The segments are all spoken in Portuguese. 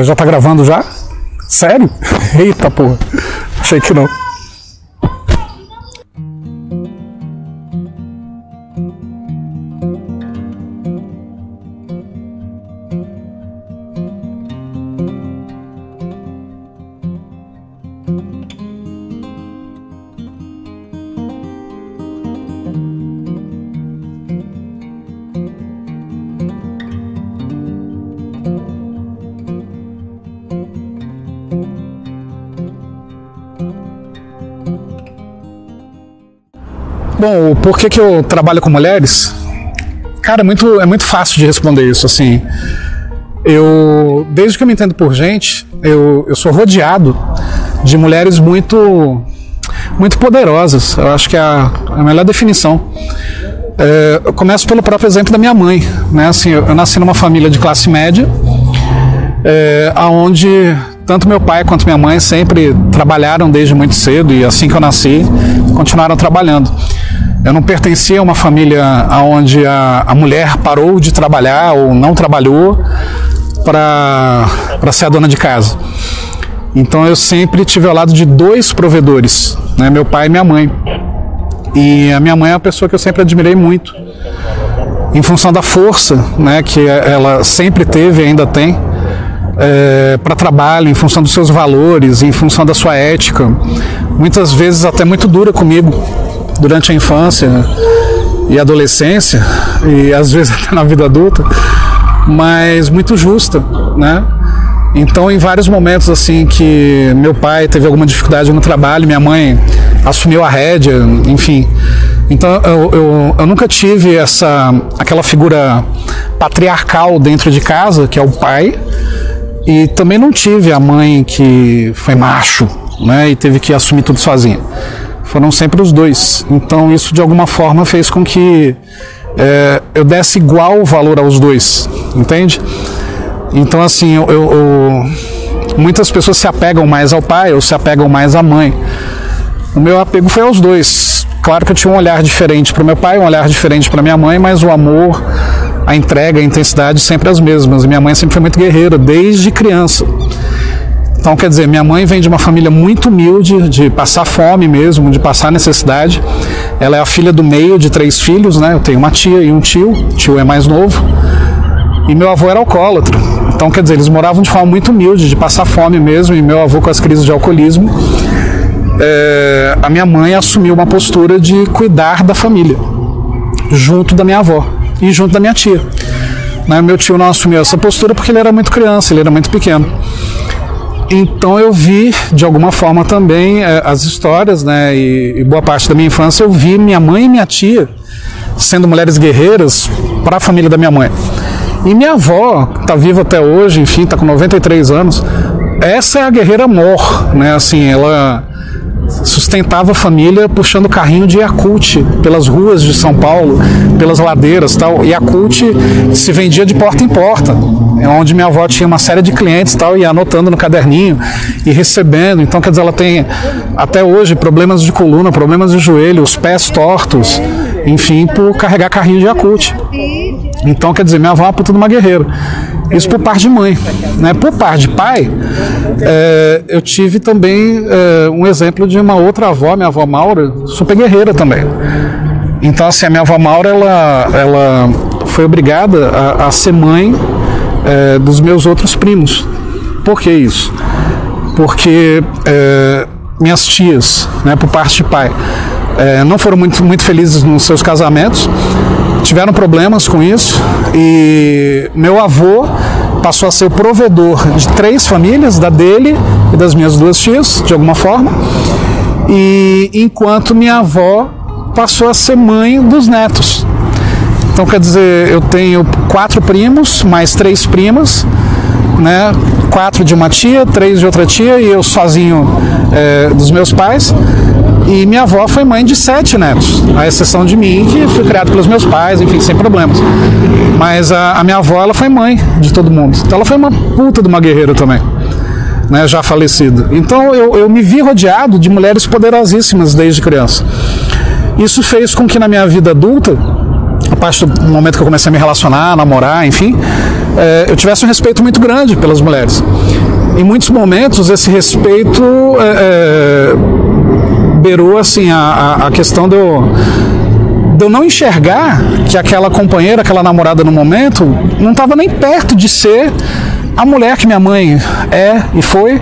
Já tá gravando já? Sério? Eita porra, achei que não. Bom, por que eu trabalho com mulheres? Cara, é muito fácil de responder isso, assim. Desde que eu me entendo por gente, eu sou rodeado de mulheres muito poderosas. Eu acho que é a melhor definição. Eu começo pelo próprio exemplo da minha mãe, né? Assim, eu nasci numa família de classe média, onde tanto meu pai quanto minha mãe sempre trabalharam desde muito cedo, e assim que eu nasci, continuaram trabalhando. Eu não pertencia a uma família onde a mulher parou de trabalhar ou não trabalhou para ser a dona de casa. Então eu sempre tive ao lado de dois provedores, né, meu pai e minha mãe. E a minha mãe é uma pessoa que eu sempre admirei muito, em função da força, né, que ela sempre teve e ainda tem, para trabalho, em função dos seus valores, em função da sua ética, muitas vezes até muito dura comigo durante a infância e adolescência, e às vezes até na vida adulta, mas muito justa, né? Então, em vários momentos assim que meu pai teve alguma dificuldade no trabalho, minha mãe assumiu a rédea, enfim. Então eu nunca tive aquela figura patriarcal dentro de casa, que é o pai, e também não tive a mãe que foi macho, né, e teve que assumir tudo sozinha. Foram sempre os dois. Então isso de alguma forma fez com que eu desse igual valor aos dois, entende? Então assim, muitas pessoas se apegam mais ao pai ou se apegam mais à mãe. O meu apego foi aos dois. Claro que eu tinha um olhar diferente para o meu pai, um olhar diferente para minha mãe, mas o amor, a entrega, a intensidade sempre as mesmas. Minha mãe sempre foi muito guerreira, desde criança. Então, quer dizer, minha mãe vem de uma família muito humilde, de passar fome mesmo, de passar necessidade. Ela é a filha do meio de 3 filhos, né? Eu tenho uma tia e um tio, o tio é mais novo. E meu avô era alcoólatra. Então, quer dizer, eles moravam de forma muito humilde, de passar fome mesmo, e meu avô com as crises de alcoolismo. A minha mãe assumiu uma postura de cuidar da família, junto da minha avó e junto da minha tia. Né? Meu tio não assumiu essa postura porque ele era muito criança, ele era muito pequeno. Então eu vi, de alguma forma também, as histórias, né, e boa parte da minha infância eu vi minha mãe e minha tia sendo mulheres guerreiras para a família da minha mãe. E minha avó, está viva até hoje, enfim, está com 93 anos, essa é a guerreira mor, né, assim, ela sustentava a família puxando carrinho de Yakult pelas ruas de São Paulo, pelas ladeiras, tal. Yakult se vendia de porta em porta, onde minha avó tinha uma série de clientes, tal, e ia anotando no caderninho e recebendo. Então, quer dizer, ela tem até hoje problemas de coluna, problemas de joelho, os pés tortos, enfim, por carregar carrinho de Yakult. Então, quer dizer, minha avó é uma puta de uma guerreira. Isso por parte de mãe, né? Por parte de pai, eu tive também um exemplo de uma outra avó, minha avó Maura, super guerreira também. Então, assim, a minha avó Maura, ela foi obrigada a ser mãe dos meus outros primos. Por que isso? Porque minhas tias, né, por parte de pai, não foram muito felizes nos seus casamentos, tiveram problemas com isso, e meu avô passou a ser o provedor de 3 famílias, da dele e das minhas 2 tias, de alguma forma, e enquanto minha avó passou a ser mãe dos netos. Então, quer dizer, eu tenho 4 primos, mais 3 primas, né? 4 de uma tia, 3 de outra tia, e eu sozinho dos meus pais. E minha avó foi mãe de 7 netos, à exceção de mim, que fui criado pelos meus pais, enfim, sem problemas. Mas a minha avó, ela foi mãe de todo mundo. Então ela foi uma puta de uma guerreira também, né, já falecida. Então eu me vi rodeado de mulheres poderosíssimas desde criança. Isso fez com que na minha vida adulta, a partir do momento que eu comecei a me relacionar, namorar, enfim, eu tivesse um respeito muito grande pelas mulheres. Em muitos momentos, esse respeito beirou assim, a questão de eu não enxergar que aquela companheira, aquela namorada no momento, não estava nem perto de ser a mulher que minha mãe é e foi,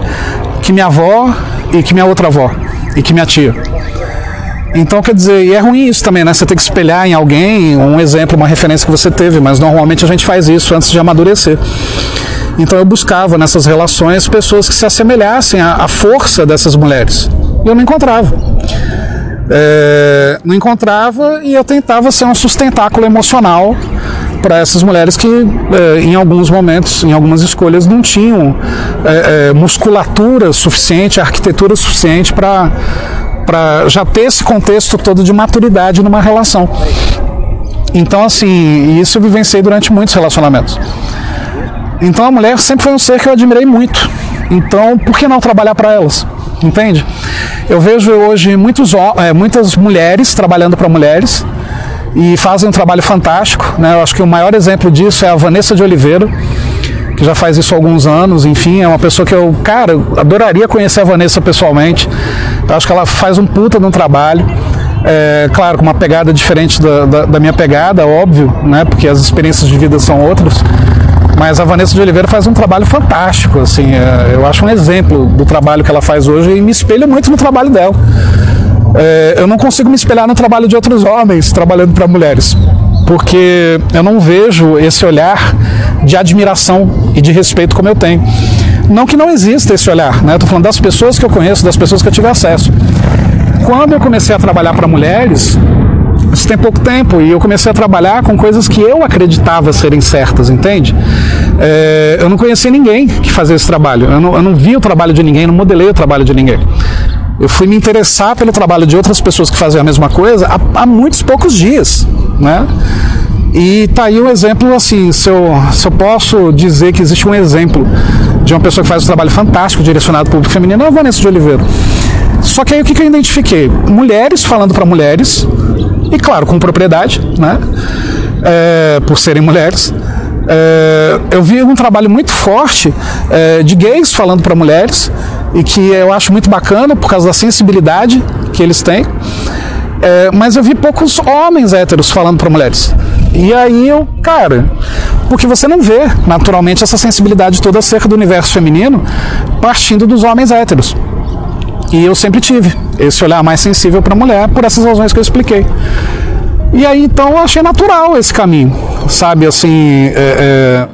que minha avó e que minha outra avó e que minha tia. Então, quer dizer, e é ruim isso também, né? Você tem que espelhar em alguém um exemplo, uma referência que você teve, mas normalmente a gente faz isso antes de amadurecer. Então eu buscava nessas relações pessoas que se assemelhassem à força dessas mulheres. E eu não encontrava. Não encontrava, e eu tentava ser um sustentáculo emocional para essas mulheres que em alguns momentos, em algumas escolhas, não tinham musculatura suficiente, arquitetura suficiente para já ter esse contexto todo de maturidade numa relação. Então, assim, isso eu vivenciei durante muitos relacionamentos. Então a mulher sempre foi um ser que eu admirei muito. Então, por que não trabalhar para elas? Entende? Eu vejo hoje muitas mulheres trabalhando para mulheres e fazem um trabalho fantástico, né? Eu acho que o maior exemplo disso é a Vanessa de Oliveira, que já faz isso há alguns anos. Enfim, é uma pessoa que eu adoraria conhecer a Vanessa pessoalmente. Eu acho que ela faz um puta de um trabalho. Claro, com uma pegada diferente da minha pegada, óbvio, né? Porque as experiências de vida são outras. Mas a Vanessa de Oliveira faz um trabalho fantástico, assim, eu acho um exemplo do trabalho que ela faz hoje e me espelho muito no trabalho dela. Eu não consigo me espelhar no trabalho de outros homens trabalhando para mulheres, porque eu não vejo esse olhar de admiração e de respeito como eu tenho. Não que não exista esse olhar, né? Eu tô falando das pessoas que eu conheço, das pessoas que eu tive acesso. Quando eu comecei a trabalhar para mulheres, isso tem pouco tempo, e eu comecei a trabalhar com coisas que eu acreditava serem certas, entende? Eu não conhecia ninguém que fazia esse trabalho, eu não vi o trabalho de ninguém, não modelei o trabalho de ninguém. Eu fui me interessar pelo trabalho de outras pessoas que faziam a mesma coisa há muitos poucos dias, né? E tá aí um exemplo, assim, se eu posso dizer que existe um exemplo de uma pessoa que faz um trabalho fantástico direcionado ao público feminino, é a Vanessa de Oliveira. Só que aí o que eu identifiquei? Mulheres falando para mulheres, e claro, com propriedade, né? Por serem mulheres. Eu vi um trabalho muito forte de gays falando para mulheres, e que eu acho muito bacana por causa da sensibilidade que eles têm. Mas eu vi poucos homens héteros falando para mulheres. E aí porque você não vê naturalmente essa sensibilidade toda acerca do universo feminino partindo dos homens héteros. E eu sempre tive esse olhar mais sensível para a mulher por essas razões que eu expliquei. E aí, então, eu achei natural esse caminho, sabe? Assim,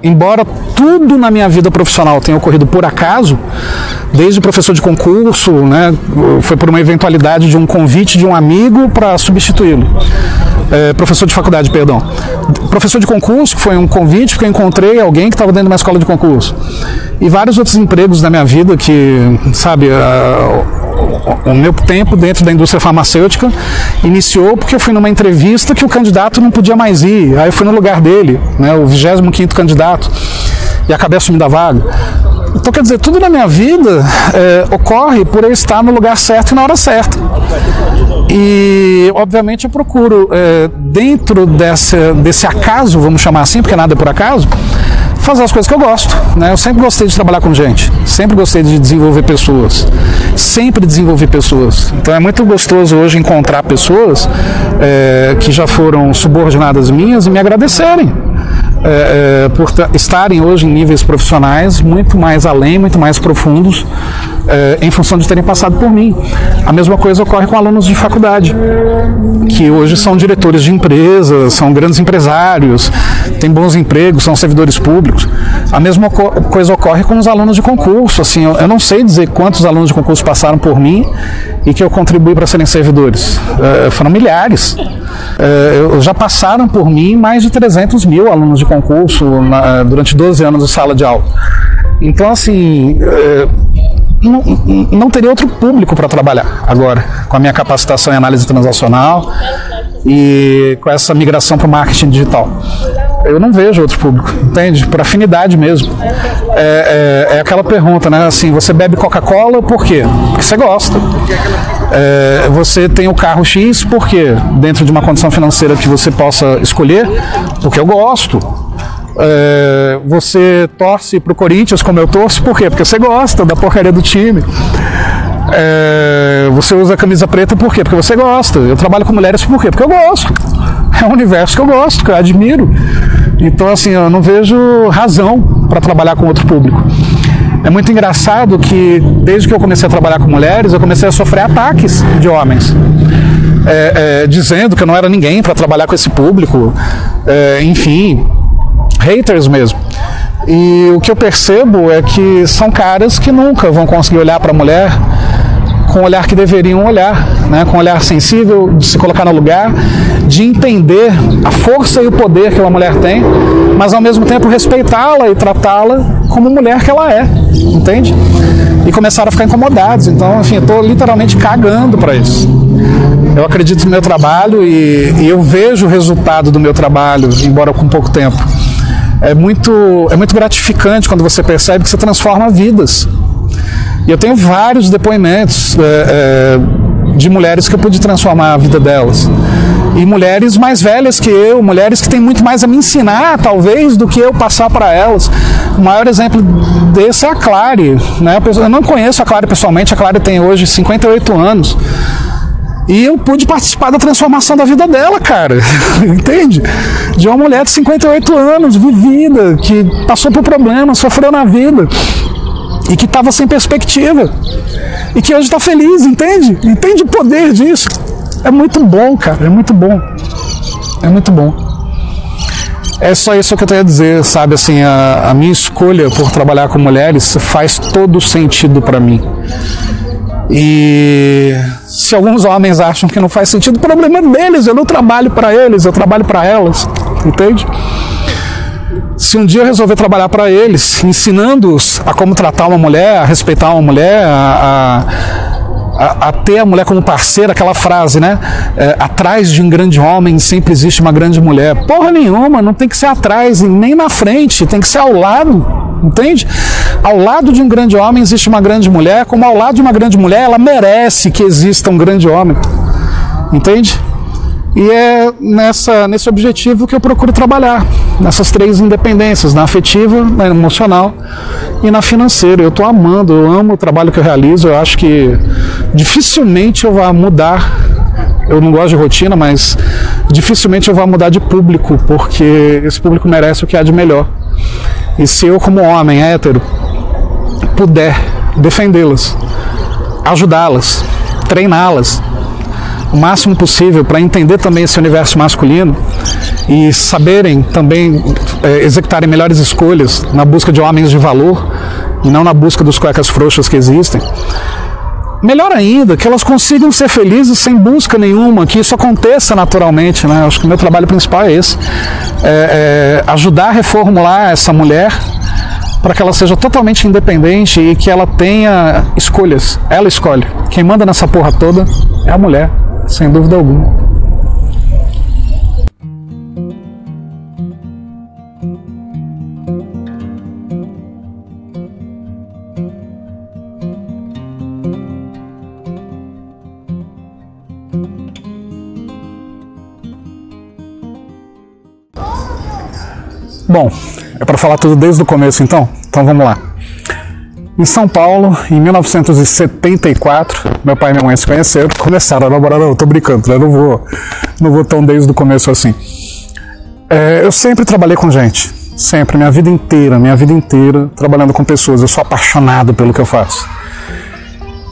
embora tudo na minha vida profissional tenha ocorrido por acaso, desde professor de concurso, né? Foi por uma eventualidade de um convite de um amigo para substituí-lo. Professor de faculdade, perdão. Professor de concurso, que foi um convite, porque eu encontrei alguém que estava dentro de uma escola de concurso. E vários outros empregos na minha vida que, sabe, o meu tempo dentro da indústria farmacêutica iniciou porque eu fui numa entrevista que o candidato não podia mais ir. Aí eu fui no lugar dele, né, o 25º candidato, e acabei assumindo a vaga. Então, quer dizer, tudo na minha vida ocorre por eu estar no lugar certo e na hora certa. E, obviamente, eu procuro, dentro desse acaso, vamos chamar assim, porque nada é por acaso, fazer as coisas que eu gosto, né? Eu sempre gostei de trabalhar com gente, sempre gostei de desenvolver pessoas, sempre desenvolvi pessoas. Então é muito gostoso hoje encontrar pessoas que já foram subordinadas minhas e me agradecerem por estarem hoje em níveis profissionais muito mais além, muito mais profundos, em função de terem passado por mim. A mesma coisa ocorre com alunos de faculdade, que hoje são diretores de empresas, são grandes empresários, têm bons empregos, são servidores públicos. A mesma coisa ocorre com os alunos de concurso. Assim, eu não sei dizer quantos alunos de concurso passaram por mim e que eu contribuí para serem servidores. Foram milhares. Já passaram por mim mais de 300 mil alunos de concurso durante 12 anos de sala de aula. Então, assim, não teria outro público para trabalhar agora, com a minha capacitação em análise transacional e com essa migração para o marketing digital. Eu não vejo outro público, entende? Por afinidade mesmo. É aquela pergunta, né? Assim, você bebe Coca-Cola por quê? Porque você gosta. Você tem o carro X por quê? Dentro de uma condição financeira que você possa escolher, porque eu gosto. Você torce pro Corinthians como eu torço, por quê? Porque você gosta da porcaria do time. Você usa a camisa preta por quê? Porque você gosta. Eu trabalho com mulheres por quê? Porque eu gosto. É um universo que eu gosto, que eu admiro. Então, assim, eu não vejo razão para trabalhar com outro público. É muito engraçado que, desde que eu comecei a trabalhar com mulheres, eu comecei a sofrer ataques de homens. Dizendo que eu não era ninguém para trabalhar com esse público. Enfim, haters mesmo. E o que eu percebo é que são caras que nunca vão conseguir olhar para a mulher com o olhar que deveriam olhar, né? Com um olhar sensível, de se colocar no lugar, de entender a força e o poder que uma mulher tem, mas ao mesmo tempo respeitá-la e tratá-la como mulher que ela é, entende? E começaram a ficar incomodados. Então, enfim, eu estou literalmente cagando para isso. Eu acredito no meu trabalho e eu vejo o resultado do meu trabalho, embora com pouco tempo. É muito gratificante quando você percebe que você transforma vidas. E eu tenho vários depoimentos de mulheres que eu pude transformar a vida delas. E mulheres mais velhas que eu, mulheres que têm muito mais a me ensinar, talvez, do que eu passar para elas. O maior exemplo desse é a Clary, né? Eu não conheço a Clary pessoalmente, a Clary tem hoje 58 anos. E eu pude participar da transformação da vida dela, cara. Entende? De uma mulher de 58 anos, vivida, que passou por problemas, sofreu na vida. E que estava sem perspectiva. E que hoje está feliz, entende? Entende o poder disso? É muito bom, cara. É muito bom. É muito bom. É só isso que eu tenho a dizer, sabe? Assim, a minha escolha por trabalhar com mulheres faz todo sentido para mim. E se alguns homens acham que não faz sentido, o problema é deles. Eu não trabalho para eles, eu trabalho para elas. Entende? Se um dia eu resolver trabalhar para eles, ensinando-os a como tratar uma mulher, a respeitar uma mulher, a ter a mulher como parceira, aquela frase, né? Atrás de um grande homem sempre existe uma grande mulher. Porra nenhuma, não tem que ser atrás, nem na frente, tem que ser ao lado, entende? Ao lado de um grande homem existe uma grande mulher, como ao lado de uma grande mulher ela merece que exista um grande homem, entende? E é nesse objetivo que eu procuro trabalhar, nessas três independências, na afetiva, na emocional e na financeira. Eu estou amando, eu amo o trabalho que eu realizo, eu acho que dificilmente eu vá mudar, eu não gosto de rotina, mas dificilmente eu vá mudar de público, porque esse público merece o que há de melhor. E se eu, como homem hétero, puder defendê-las, ajudá-las, treiná-las, o máximo possível para entender também esse universo masculino e saberem também executarem melhores escolhas na busca de homens de valor e não na busca dos cuecas frouxas que existem. Melhor ainda, que elas consigam ser felizes sem busca nenhuma, que isso aconteça naturalmente, né? Acho que o meu trabalho principal é esse, ajudar a reformular essa mulher para que ela seja totalmente independente e que ela tenha escolhas. Ela escolhe. Quem manda nessa porra toda é a mulher, sem dúvida alguma. Bom, é para falar tudo desde o começo então? Então vamos lá. Em São Paulo, em 1974, meu pai e minha mãe se conheceram, começaram a namorar. Não, tô brincando, né? Não vou tão desde o começo assim. Eu sempre trabalhei com gente, sempre, minha vida inteira trabalhando com pessoas. Eu sou apaixonado pelo que eu faço.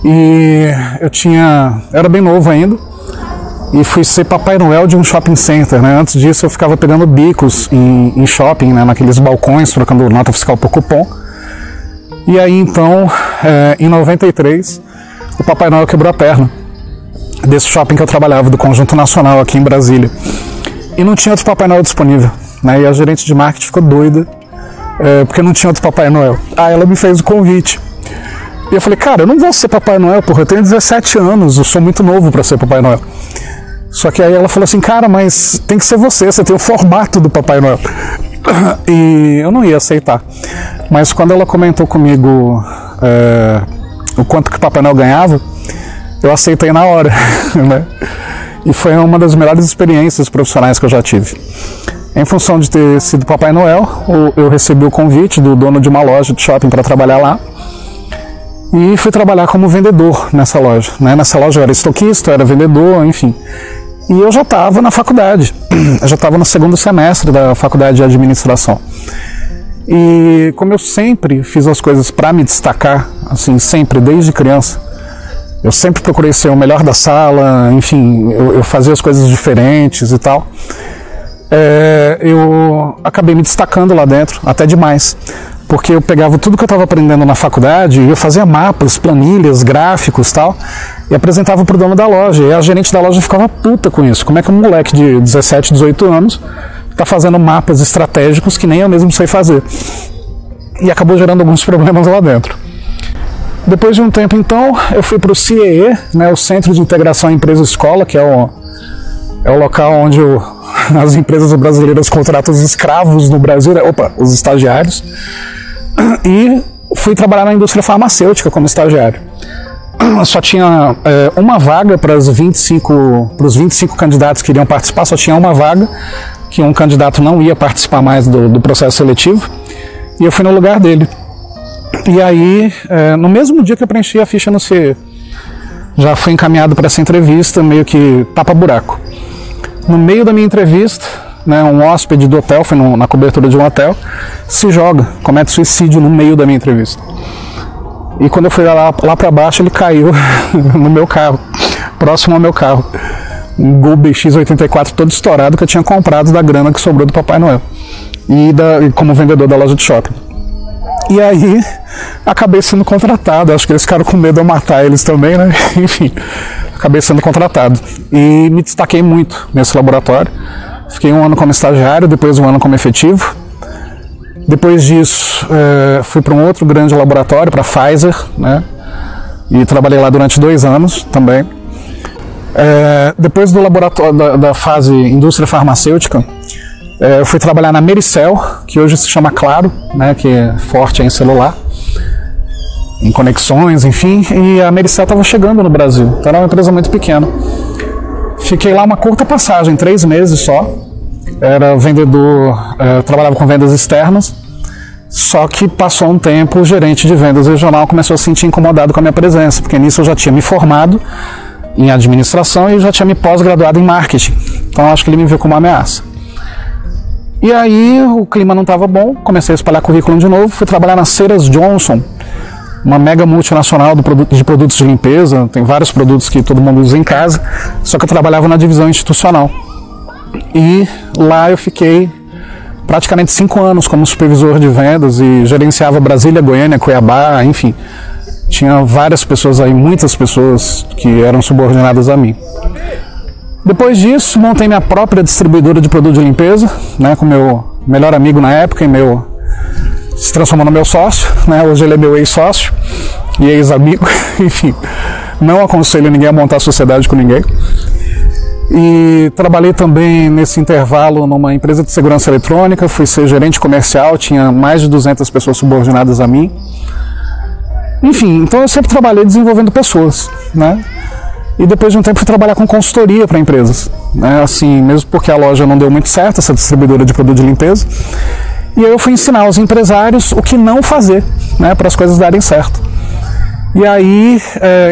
E eu era bem novo ainda, e fui ser Papai Noel de um shopping center, né? Antes disso eu ficava pegando bicos em shopping, né? Naqueles balcões, trocando nota fiscal por cupom. E aí então, em 93, o Papai Noel quebrou a perna desse shopping que eu trabalhava, do Conjunto Nacional aqui em Brasília. E não tinha outro Papai Noel disponível, né? E a gerente de marketing ficou doida, porque não tinha outro Papai Noel. Aí ela me fez o convite. E eu falei, cara, eu não vou ser Papai Noel, porra, eu tenho 17 anos, eu sou muito novo para ser Papai Noel. Só que aí ela falou assim, cara, mas tem que ser você tem o formato do Papai Noel. E eu não ia aceitar. Mas quando ela comentou comigo o quanto que o Papai Noel ganhava, eu aceitei na hora, né? E foi uma das melhores experiências profissionais que eu já tive. Em função de ter sido Papai Noel, eu recebi o convite do dono de uma loja de shopping para trabalhar lá. E fui trabalhar como vendedor nessa loja. Né? Nessa loja eu era estoquista, eu era vendedor, enfim. E eu já estava na faculdade. Eu já estava no segundo semestre da faculdade de administração. E como eu sempre fiz as coisas para me destacar, assim, sempre, desde criança, eu sempre procurei ser o melhor da sala, enfim, eu fazia as coisas diferentes e tal. Eu acabei me destacando lá dentro, até demais, porque eu pegava tudo que eu estava aprendendo na faculdade e eu fazia mapas, planilhas, gráficos e tal, e apresentava para o dono da loja, e a gerente da loja ficava puta com isso. Como é que um moleque de 17, 18 anos está fazendo mapas estratégicos que nem eu mesmo sei fazer? E acabou gerando alguns problemas lá dentro. Depois de um tempo, então, eu fui para o CIEE, né, o Centro de Integração Empresa-Escola, que é o local onde as empresas brasileiras contratam os escravos no Brasil, os estagiários, e fui trabalhar na indústria farmacêutica como estagiário. Só tinha uma vaga para os 25 candidatos que iriam participar, só tinha uma vaga, que um candidato não ia participar mais do processo seletivo, e eu fui no lugar dele. E aí, no mesmo dia que eu preenchi a ficha no CIE, já fui encaminhado para essa entrevista, meio que tapa-buraco. No meio da minha entrevista, né, um hóspede do hotel, foi na cobertura de um hotel, se joga, comete suicídio no meio da minha entrevista. E quando eu fui lá para baixo, ele caiu no meu carro, próximo ao meu carro. Um Gol BX-84 todo estourado que eu tinha comprado da grana que sobrou do Papai Noel. E como vendedor da loja de shopping. E aí, acabei sendo contratado. Acho que eles ficaram com medo de eu matar eles também, né? Enfim, acabei sendo contratado. E me destaquei muito nesse laboratório. Fiquei um ano como estagiário, depois um ano como efetivo. Depois disso, fui para um outro grande laboratório, para a Pfizer, né? E trabalhei lá durante 2 anos também. Depois do laboratório da fase indústria farmacêutica, eu fui trabalhar na Mericel, que hoje se chama Claro, né, que é forte em celular, em conexões, enfim, e a Mericel estava chegando no Brasil, então era uma empresa muito pequena. Fiquei lá uma curta passagem, 3 meses só, era vendedor, trabalhava com vendas externas, só que passou um tempo, o gerente de vendas regional começou a se sentir incomodado com a minha presença, porque nisso eu já tinha me formado em administração e já tinha me pós-graduado em marketing, então acho que ele me viu como uma ameaça. E aí o clima não estava bom, comecei a espalhar currículo de novo, fui trabalhar na Ceras Johnson, uma mega multinacional de produtos de limpeza, tem vários produtos que todo mundo usa em casa, só que eu trabalhava na divisão institucional. E lá eu fiquei praticamente 5 anos como supervisor de vendas e gerenciava Brasília, Goiânia, Cuiabá, enfim. Tinha várias pessoas aí, muitas pessoas que eram subordinadas a mim. Depois disso, montei minha própria distribuidora de produto de limpeza, né, com meu melhor amigo na época, e se transformou no meu sócio, né, hoje ele é meu ex-sócio e ex-amigo, enfim, não aconselho ninguém a montar sociedade com ninguém. E trabalhei também nesse intervalo numa empresa de segurança eletrônica, fui ser gerente comercial, tinha mais de 200 pessoas subordinadas a mim. Enfim, então eu sempre trabalhei desenvolvendo pessoas, né? E depois de um tempo fui trabalhar com consultoria para empresas, né? Assim, mesmo porque a loja não deu muito certo, essa distribuidora de produto de limpeza. E aí eu fui ensinar aos empresários o que não fazer, né, para as coisas darem certo. E aí,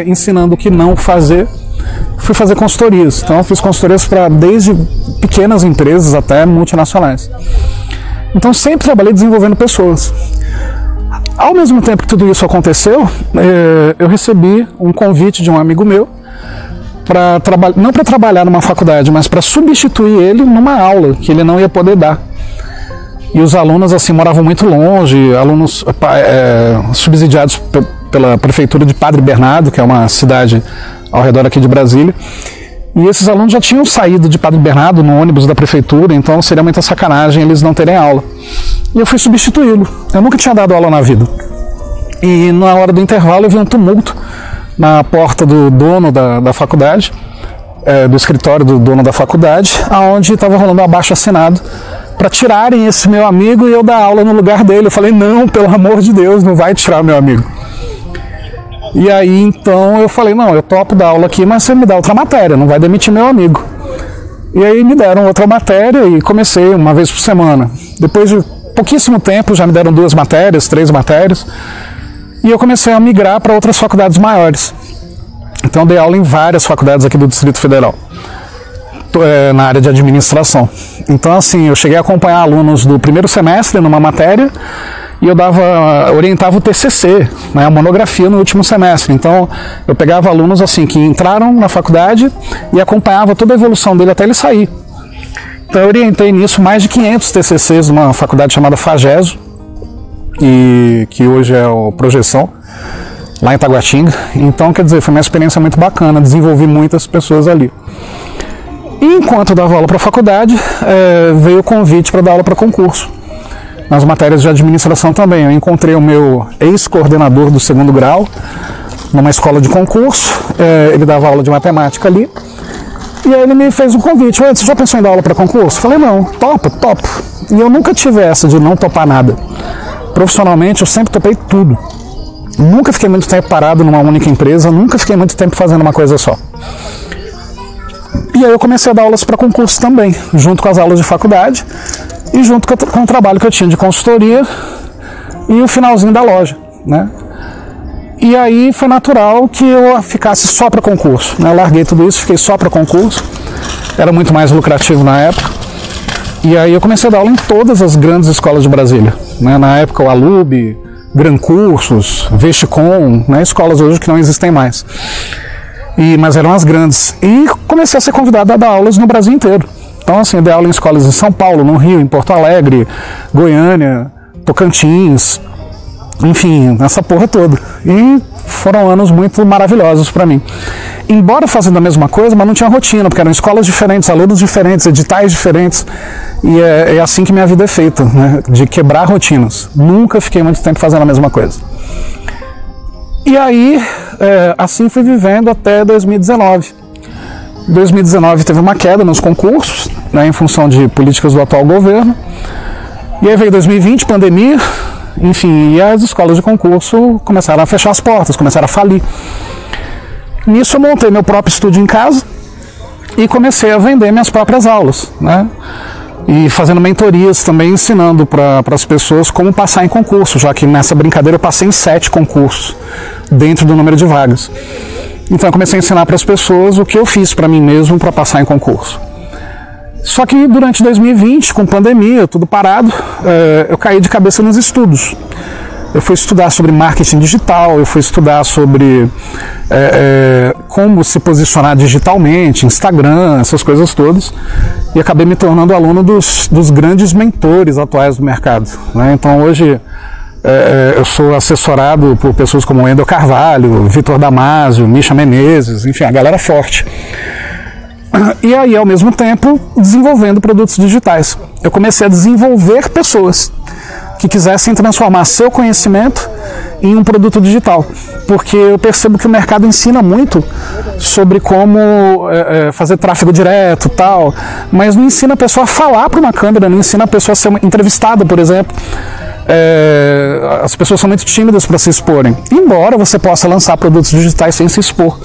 ensinando o que não fazer, fui fazer consultorias. Então eu fiz consultorias para desde pequenas empresas até multinacionais. Então sempre trabalhei desenvolvendo pessoas. Ao mesmo tempo que tudo isso aconteceu, eu recebi um convite de um amigo meu, não para trabalhar numa faculdade, mas para substituir ele numa aula que ele não ia poder dar. E os alunos assim moravam muito longe, alunos subsidiados pela prefeitura de Padre Bernardo, que é uma cidade ao redor aqui de Brasília. E esses alunos já tinham saído de Padre Bernardo no ônibus da prefeitura, então seria muita sacanagem eles não terem aula. E eu fui substituí-lo. Eu nunca tinha dado aula na vida. E na hora do intervalo eu vi um tumulto na porta do dono da faculdade, do escritório do dono da faculdade, onde estava rolando um abaixo-assinado para tirarem esse meu amigo e eu dar aula no lugar dele. Eu falei, não, pelo amor de Deus, não vai tirar meu amigo. E aí então eu falei, não, eu topo dar aula aqui, mas você me dá outra matéria, não vai demitir meu amigo. E aí me deram outra matéria e comecei uma vez por semana. Depois de pouquíssimo tempo já me deram 2 matérias, 3 matérias, e eu comecei a migrar para outras faculdades maiores. Então eu dei aula em várias faculdades aqui do Distrito Federal, na área de administração. Então assim, eu cheguei a acompanhar alunos do primeiro semestre numa matéria, e eu orientava o TCC, né, a monografia no último semestre. Então eu pegava alunos assim que entraram na faculdade e acompanhava toda a evolução dele até ele sair. Então eu orientei nisso mais de 500 TCCs numa faculdade chamada FAGESO, e que hoje é o Projeção, lá em Taguatinga. Então, quer dizer, foi uma experiência muito bacana, desenvolvi muitas pessoas ali. E enquanto eu dava aula para a faculdade, veio o convite para dar aula para concurso. Nas matérias de administração também. Eu encontrei o meu ex-coordenador do 2º grau numa escola de concurso. Ele dava aula de matemática ali. E aí ele me fez um convite. Você já pensou em dar aula para concurso? Falei, não, topo. E eu nunca tive essa de não topar nada. Profissionalmente, eu sempre topei tudo. Nunca fiquei muito tempo parado numa única empresa, nunca fiquei muito tempo fazendo uma coisa só. E aí eu comecei a dar aulas para concurso também, junto com as aulas de faculdade e junto com o trabalho que eu tinha de consultoria e o finalzinho da loja, né? E aí foi natural que eu ficasse só para concurso, né? Eu larguei tudo isso, fiquei só para concurso, era muito mais lucrativo na época. E aí eu comecei a dar aula em todas as grandes escolas de Brasília, né? Na época o Alub, Gran Cursos, Vesticom, né? Escolas hoje que não existem mais. Mas eram as grandes. E comecei a ser convidado a dar aulas no Brasil inteiro. Então assim, eu dei aula em escolas em São Paulo, no Rio, em Porto Alegre, Goiânia, Tocantins, enfim, nessa porra toda. E foram anos muito maravilhosos para mim. Embora fazendo a mesma coisa, mas não tinha rotina, porque eram escolas diferentes, alunos diferentes, editais diferentes. E é assim que minha vida é feita, né? De quebrar rotinas. Nunca fiquei muito tempo fazendo a mesma coisa. E aí, assim fui vivendo até 2019. 2019 teve uma queda nos concursos, né, em função de políticas do atual governo. E aí veio 2020, pandemia, enfim, e as escolas de concurso começaram a fechar as portas, começaram a falir. Nisso eu montei meu próprio estúdio em casa e comecei a vender minhas próprias aulas, né? E fazendo mentorias também, ensinando para as pessoas como passar em concurso, já que nessa brincadeira eu passei em 7 concursos, dentro do número de vagas. Então eu comecei a ensinar para as pessoas o que eu fiz para mim mesmo para passar em concurso. Só que durante 2020, com pandemia, tudo parado, eu caí de cabeça nos estudos. Eu fui estudar sobre marketing digital, eu fui estudar sobre como se posicionar digitalmente, Instagram, essas coisas todas, e acabei me tornando aluno dos grandes mentores atuais do mercado, né? Então hoje eu sou assessorado por pessoas como Wendel Carvalho, Vitor Damasio, Misha Menezes, enfim, a galera forte. E aí, ao mesmo tempo, desenvolvendo produtos digitais. Eu comecei a desenvolver pessoas que quisessem transformar seu conhecimento em um produto digital, porque eu percebo que o mercado ensina muito sobre como fazer tráfego direto e tal, mas não ensina a pessoa a falar para uma câmera, não ensina a pessoa a ser entrevistada, por exemplo. As pessoas são muito tímidas para se exporem, embora você possa lançar produtos digitais sem se expor.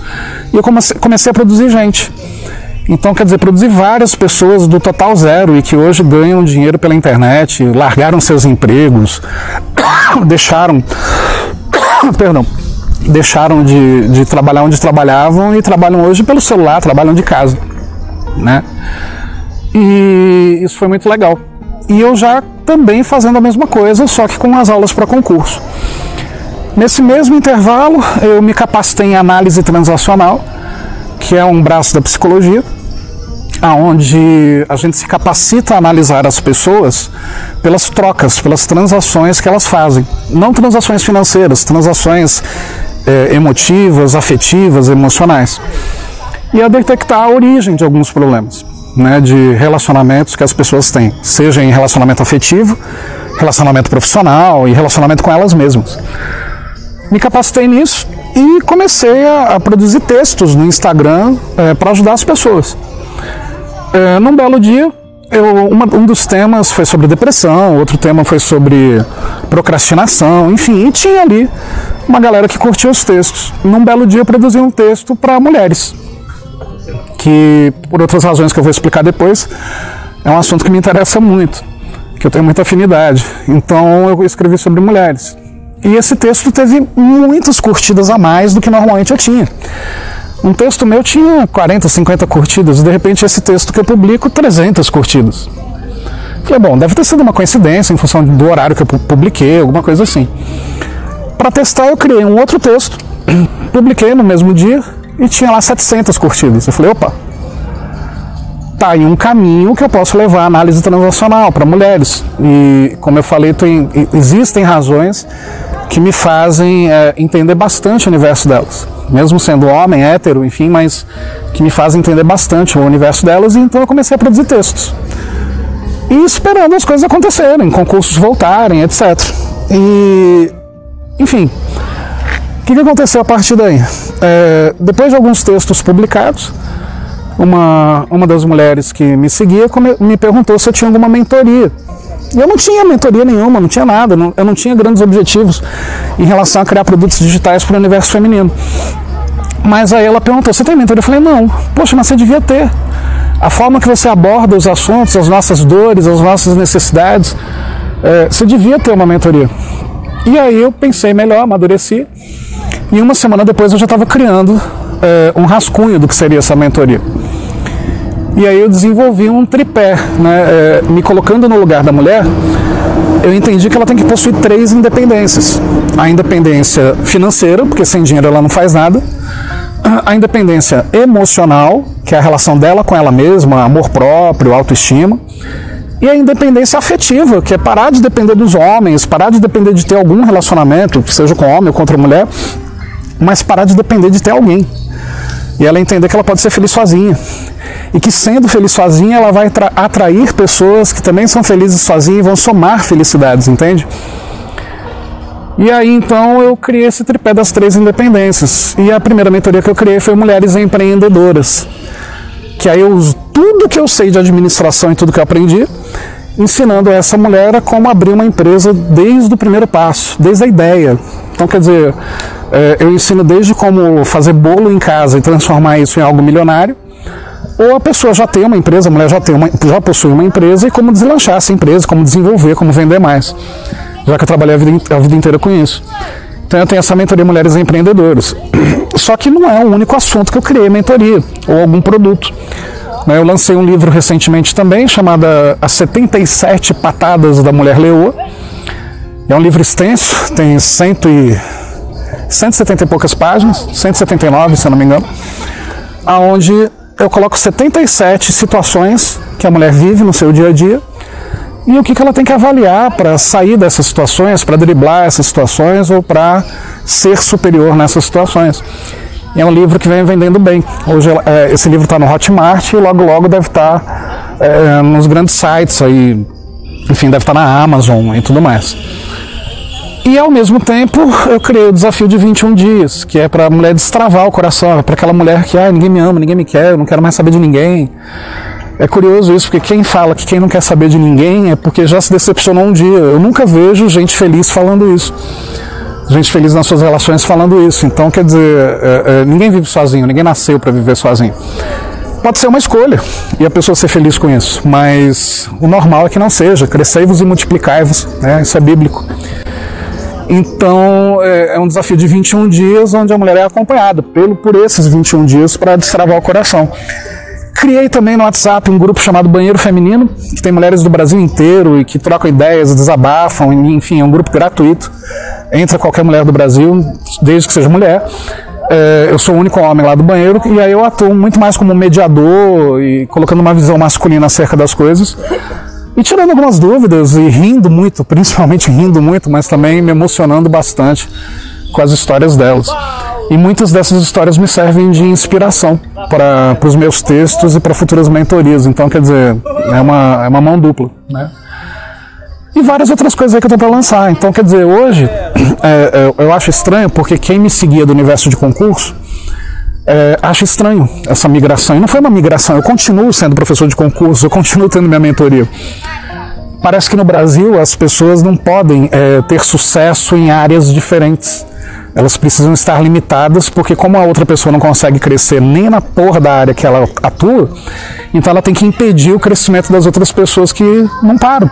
E eu comecei a produzir gente. Então, quer dizer, produzir várias pessoas do total zero e que hoje ganham dinheiro pela internet, largaram seus empregos, deixaram de trabalhar onde trabalhavam e trabalham hoje pelo celular, trabalham de casa, né? E isso foi muito legal. E eu já também fazendo a mesma coisa, só que com as aulas para concurso. Nesse mesmo intervalo, eu me capacitei em análise transacional, que é um braço da psicologia, onde a gente se capacita a analisar as pessoas pelas trocas, pelas transações que elas fazem. Não transações financeiras, transações emotivas, afetivas, emocionais. E a detectar a origem de alguns problemas, né, de relacionamentos que as pessoas têm, seja em relacionamento afetivo, relacionamento profissional e relacionamento com elas mesmas. Me capacitei nisso e comecei a produzir textos no Instagram para ajudar as pessoas. Num belo dia, um dos temas foi sobre depressão, outro tema foi sobre procrastinação, enfim, e tinha ali uma galera que curtia os textos. Num belo dia eu produzi um texto para mulheres, que, por outras razões que eu vou explicar depois, é um assunto que me interessa muito, que eu tenho muita afinidade. Então eu escrevi sobre mulheres. E esse texto teve muitas curtidas a mais do que normalmente eu tinha. Um texto meu tinha 40, 50 curtidas, e de repente esse texto que eu publico, 300 curtidas. Falei, bom, deve ter sido uma coincidência em função do horário que eu publiquei, alguma coisa assim. Para testar, eu criei um outro texto, publiquei no mesmo dia e tinha lá 700 curtidas. Eu falei, opa, tá aí um caminho que eu posso levar a análise transacional para mulheres. E, como eu falei, existem razões que me fazem entender bastante o universo delas. Mesmo sendo homem, hétero, enfim, mas que me fazem entender bastante o universo delas. E então eu comecei a produzir textos. E esperando as coisas acontecerem, concursos voltarem, etc. E, enfim, o que aconteceu a partir daí? Depois de alguns textos publicados, uma das mulheres que me seguia me perguntou se eu tinha alguma mentoria. E eu não tinha mentoria nenhuma, não tinha nada, eu não tinha grandes objetivos em relação a criar produtos digitais para o universo feminino. Mas aí ela perguntou, você tem mentoria? Eu falei, não. Poxa, mas você devia ter. A forma que você aborda os assuntos, as nossas dores, as nossas necessidades, você devia ter uma mentoria. E aí eu pensei melhor, amadureci, e uma semana depois eu já estava criando um rascunho do que seria essa mentoria. E aí eu desenvolvi um tripé, né? Me colocando no lugar da mulher, eu entendi que ela tem que possuir 3 independências. A independência financeira, porque sem dinheiro ela não faz nada. A independência emocional, que é a relação dela com ela mesma, amor próprio, autoestima. E a independência afetiva, que é parar de depender dos homens, parar de depender de ter algum relacionamento, seja com homem ou com outra mulher, mas parar de depender de ter alguém. E ela entender que ela pode ser feliz sozinha. E que sendo feliz sozinha, ela vai atrair pessoas que também são felizes sozinhas e vão somar felicidades, entende? E aí, então, eu criei esse tripé das 3 independências. E a primeira mentoria que eu criei foi Mulheres Empreendedoras. Que aí eu uso tudo que eu sei de administração e tudo que eu aprendi, ensinando a essa mulher a como abrir uma empresa desde o primeiro passo, desde a ideia. Então, quer dizer, eu ensino desde como fazer bolo em casa e transformar isso em algo milionário, ou a pessoa já tem uma empresa, a mulher já possui uma empresa, e como deslanchar essa empresa, como desenvolver, como vender mais. Já que eu trabalhei a vida inteira com isso. Então eu tenho essa mentoria Mulheres Empreendedoras. Só que não é o único assunto que eu criei mentoria, ou algum produto. Eu lancei um livro recentemente também, chamado As 77 Patadas da Mulher Leoa. É um livro extenso, tem 170 e poucas páginas, 179 se eu não me engano, onde eu coloco 77 situações que a mulher vive no seu dia a dia, e o que ela tem que avaliar para sair dessas situações, para driblar essas situações ou para ser superior nessas situações. E é um livro que vem vendendo bem. Hoje esse livro está no Hotmart e logo deve estar nos grandes sites aí, enfim, deve estar na Amazon e tudo mais. E ao mesmo tempo eu criei o desafio de 21 dias, que é para a mulher destravar o coração, para aquela mulher que ninguém me ama, ninguém me quer, eu não quero mais saber de ninguém. É curioso isso, porque quem fala que quem não quer saber de ninguém é porque já se decepcionou um dia. Eu nunca vejo gente feliz falando isso. Gente feliz nas suas relações falando isso. Então, quer dizer, ninguém vive sozinho, ninguém nasceu para viver sozinho. Pode ser uma escolha, e a pessoa ser feliz com isso, mas o normal é que não seja. Crescei-vos e multiplicai-vos, né? Isso é bíblico. Então, é um desafio de 21 dias, onde a mulher é acompanhada por esses 21 dias para destravar o coração. Criei também no WhatsApp um grupo chamado Banheiro Feminino, que tem mulheres do Brasil inteiro e que trocam ideias, desabafam, enfim, é um grupo gratuito. Entra qualquer mulher do Brasil, desde que seja mulher. Eu sou o único homem lá do banheiro, e aí eu atuo muito mais como mediador e colocando uma visão masculina acerca das coisas. E tirando algumas dúvidas e rindo muito, principalmente rindo muito, mas também me emocionando bastante com as histórias delas. E muitas dessas histórias me servem de inspiração para os meus textos e para futuras mentorias. Então, quer dizer, é uma mão dupla, né? E várias outras coisas aí que eu estou para lançar. Então, quer dizer, hoje eu acho estranho, porque quem me seguia do universo de concurso acha estranho essa migração. E não foi uma migração, eu continuo sendo professor de concurso, eu continuo tendo minha mentoria. Parece que no Brasil as pessoas não podem ter sucesso em áreas diferentes. Elas precisam estar limitadas, porque como a outra pessoa não consegue crescer nem na porra da área que ela atua, então ela tem que impedir o crescimento das outras pessoas que não param.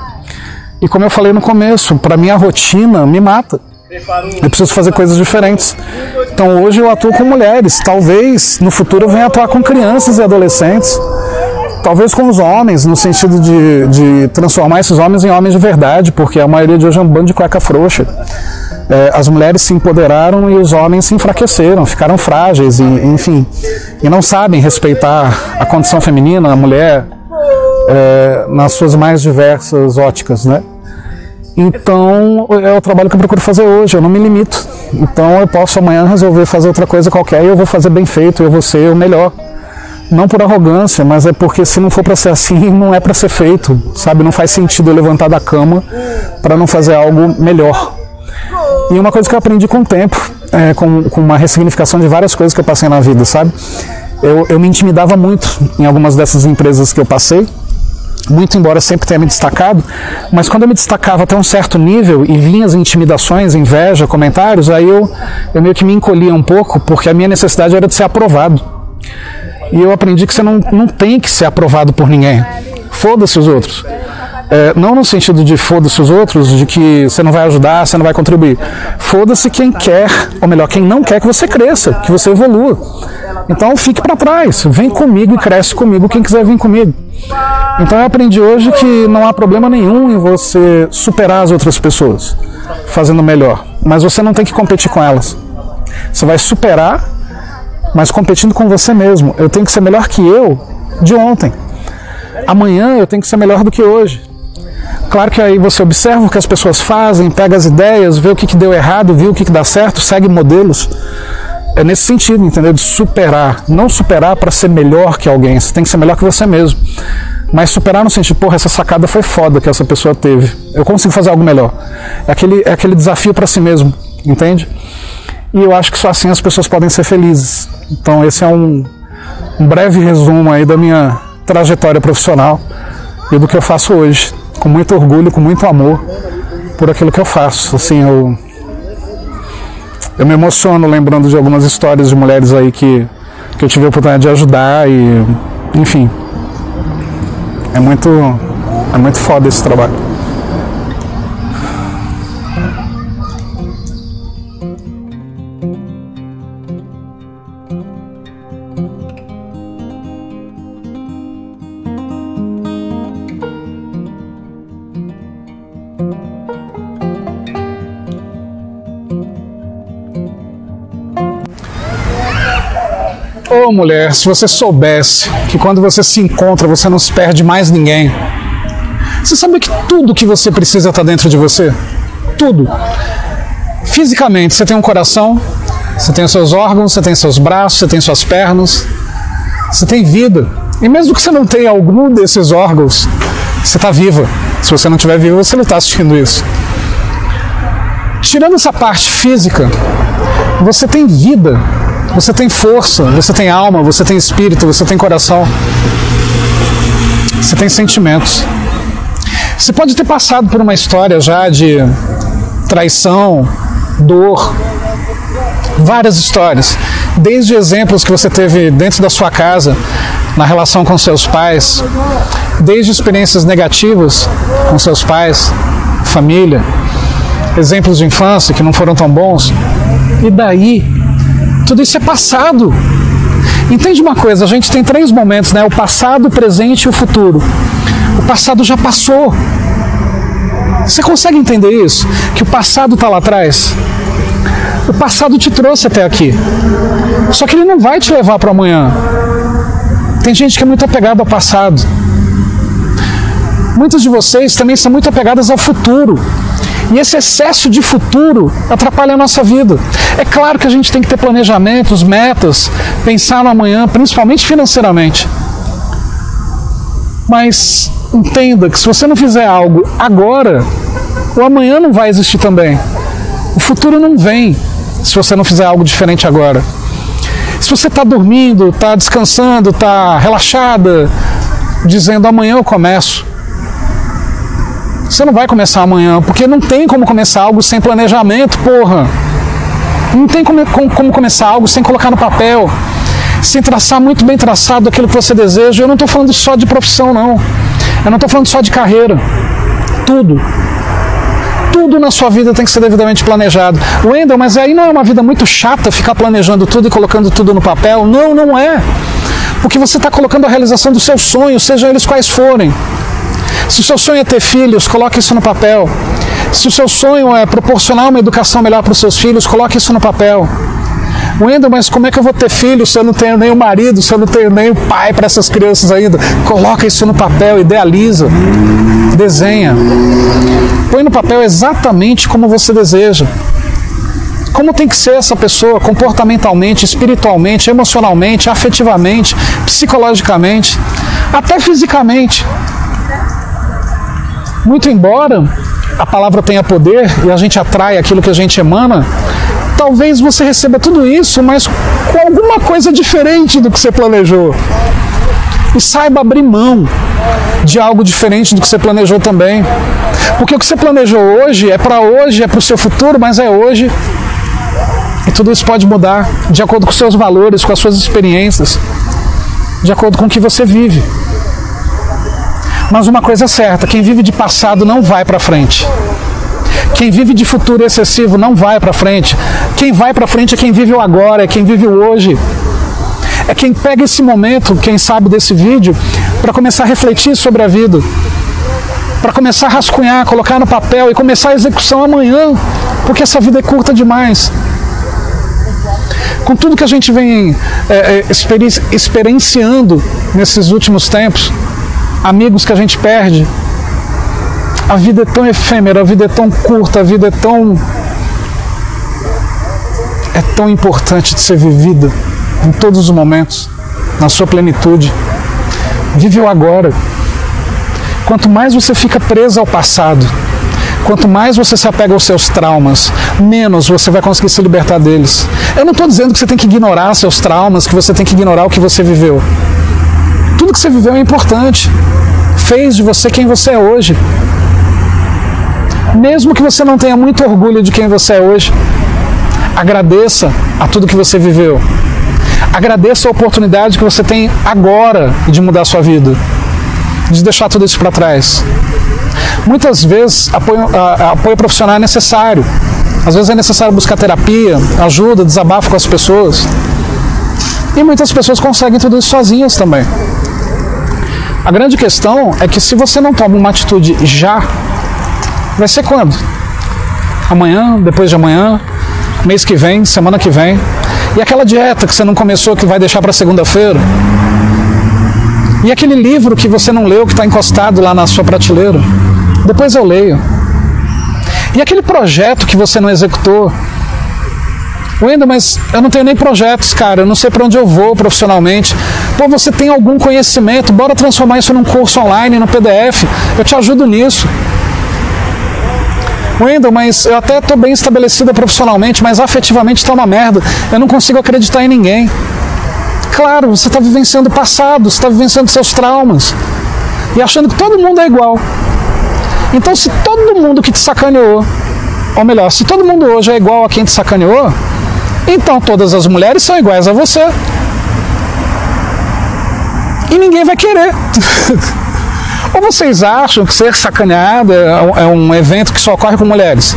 E como eu falei no começo, para mim a rotina me mata. Eu preciso fazer coisas diferentes. Então hoje eu atuo com mulheres, talvez no futuro eu venha atuar com crianças e adolescentes, talvez com os homens, no sentido de transformar esses homens em homens de verdade, porque a maioria de hoje é um bando de cueca frouxa. As mulheres se empoderaram e os homens se enfraqueceram, ficaram frágeis, enfim, e não sabem respeitar a condição feminina, a mulher, nas suas mais diversas óticas, né? Então é o trabalho que eu procuro fazer hoje, eu não me limito. Então eu posso amanhã resolver fazer outra coisa qualquer e eu vou fazer bem feito, eu vou ser o melhor. Não por arrogância, mas é porque se não for para ser assim, não é para ser feito, sabe? Não faz sentido eu levantar da cama para não fazer algo melhor. E uma coisa que eu aprendi com o tempo, com uma ressignificação de várias coisas que eu passei na vida, sabe? Eu me intimidava muito em algumas dessas empresas que eu passei, muito embora sempre tenha me destacado, mas quando eu me destacava até um certo nível e vinham as intimidações, inveja, comentários, aí eu meio que me encolhia um pouco, porque a minha necessidade era de ser aprovado. E eu aprendi que você não tem que ser aprovado por ninguém. Foda-se os outros. Não no sentido de foda-se os outros, de que você não vai ajudar, você não vai contribuir. Foda-se quem quer, ou melhor, quem não quer que você cresça, que você evolua. Então fique para trás, vem comigo e cresce comigo quem quiser vir comigo. Então eu aprendi hoje que não há problema nenhum em você superar as outras pessoas, fazendo melhor. Mas você não tem que competir com elas. Você vai superar, mas competindo com você mesmo. Eu tenho que ser melhor que eu de ontem. Amanhã eu tenho que ser melhor do que hoje. Claro que aí você observa o que as pessoas fazem, pega as ideias, vê o que deu errado, vê o que dá certo, segue modelos. É nesse sentido, entendeu? De superar. Não superar para ser melhor que alguém, você tem que ser melhor que você mesmo. Mas superar no sentido, porra, essa sacada foi foda que essa pessoa teve. Eu consigo fazer algo melhor. É aquele desafio para si mesmo, entende? E eu acho que só assim as pessoas podem ser felizes. Então esse é um breve resumo aí da minha trajetória profissional e do que eu faço hoje. Com muito orgulho, com muito amor por aquilo que eu faço. Assim, eu me emociono lembrando de algumas histórias de mulheres aí que eu tive a oportunidade de ajudar e, enfim, é muito foda esse trabalho. Ô mulher, se você soubesse que quando você se encontra, você não se perde mais ninguém. Você sabe que tudo que você precisa está dentro de você? Tudo. Fisicamente, você tem um coração, você tem os seus órgãos, você tem seus braços, você tem suas pernas, você tem vida. E mesmo que você não tenha algum desses órgãos, você está viva. Se você não estiver viva, você não está assistindo isso. Tirando essa parte física, você tem vida. Você tem força, você tem alma, você tem espírito, você tem coração. Você tem sentimentos. Você pode ter passado por uma história já de traição, dor, várias histórias. Desde exemplos que você teve dentro da sua casa, na relação com seus pais, desde experiências negativas com seus pais, família, exemplos de infância que não foram tão bons. E daí, tudo isso é passado. Entende uma coisa? A gente tem 3 momentos, né? O passado, o presente e o futuro. O passado já passou. Você consegue entender isso? Que o passado está lá atrás? O passado te trouxe até aqui. Só que ele não vai te levar para amanhã. Tem gente que é muito apegada ao passado. Muitas de vocês também são muito apegadas ao futuro. E esse excesso de futuro atrapalha a nossa vida. É claro que a gente tem que ter planejamentos, metas, pensar no amanhã, principalmente financeiramente. Mas entenda que se você não fizer algo agora, o amanhã não vai existir também. O futuro não vem se você não fizer algo diferente agora. Se você está dormindo, está descansando, está relaxada, dizendo amanhã eu começo, você não vai começar amanhã, porque não tem como começar algo sem planejamento, porra. Não tem como começar algo sem colocar no papel, sem traçar muito bem traçado aquilo que você deseja. Eu não estou falando só de profissão, não. Eu não estou falando só de carreira. Tudo. Tudo na sua vida tem que ser devidamente planejado. Wendel, mas aí não é uma vida muito chata ficar planejando tudo e colocando tudo no papel? Não, não é. Porque você está colocando a realização dos seus sonhos, sejam eles quais forem. Se o seu sonho é ter filhos, coloque isso no papel. Se o seu sonho é proporcionar uma educação melhor para os seus filhos, coloque isso no papel. Wendel, mas como é que eu vou ter filhos se eu não tenho nem o marido, se eu não tenho nem o pai para essas crianças ainda? Coloca isso no papel, idealiza, desenha. Põe no papel exatamente como você deseja. Como tem que ser essa pessoa comportamentalmente, espiritualmente, emocionalmente, afetivamente, psicologicamente, até fisicamente. Muito embora a palavra tenha poder e a gente atrai aquilo que a gente emana, talvez você receba tudo isso, mas com alguma coisa diferente do que você planejou. E saiba abrir mão de algo diferente do que você planejou também. Porque o que você planejou hoje, é pro seu futuro, mas é hoje. E tudo isso pode mudar de acordo com os seus valores, com as suas experiências, de acordo com o que você vive. Mas uma coisa é certa, quem vive de passado não vai para frente. Quem vive de futuro excessivo não vai para frente. Quem vai para frente é quem vive o agora, é quem vive o hoje. É quem pega esse momento, quem sabe desse vídeo, para começar a refletir sobre a vida. Para começar a rascunhar, colocar no papel e começar a execução amanhã. Porque essa vida é curta demais. Com tudo que a gente vem experienciando nesses últimos tempos, amigos que a gente perde, a vida é tão efêmera, a vida é tão curta, a vida é tão importante de ser vivida em todos os momentos, na sua plenitude. Vive o agora. Quanto mais você fica preso ao passado, quanto mais você se apega aos seus traumas, menos você vai conseguir se libertar deles. Eu não estou dizendo que você tem que ignorar seus traumas, que você tem que ignorar o que você viveu. Tudo que você viveu é importante. Fez de você quem você é hoje. Mesmo que você não tenha muito orgulho de quem você é hoje, agradeça a tudo que você viveu. Agradeça a oportunidade que você tem agora de mudar a sua vida, de deixar tudo isso para trás. Muitas vezes apoio profissional é necessário. Às vezes é necessário buscar terapia, ajuda, desabafo com as pessoas. E muitas pessoas conseguem tudo isso sozinhas também. A grande questão é que se você não toma uma atitude já, vai ser quando? Amanhã, depois de amanhã, mês que vem, semana que vem. E aquela dieta que você não começou, que vai deixar para segunda-feira? E aquele livro que você não leu, que está encostado lá na sua prateleira? Depois eu leio. E aquele projeto que você não executou? Wendel, mas eu não tenho nem projetos, cara, eu não sei para onde eu vou profissionalmente. Pô, você tem algum conhecimento, bora transformar isso num curso online, no PDF, eu te ajudo nisso. Wendel, mas eu até estou bem estabelecida profissionalmente, mas afetivamente está uma merda, eu não consigo acreditar em ninguém. Claro, você está vivenciando o passado, você está vivenciando seus traumas, e achando que todo mundo é igual. Então, se todo mundo que te sacaneou, ou melhor, se todo mundo hoje é igual a quem te sacaneou, então todas as mulheres são iguais a você. E ninguém vai querer. Ou vocês acham que ser sacaneado é um evento que só ocorre com mulheres?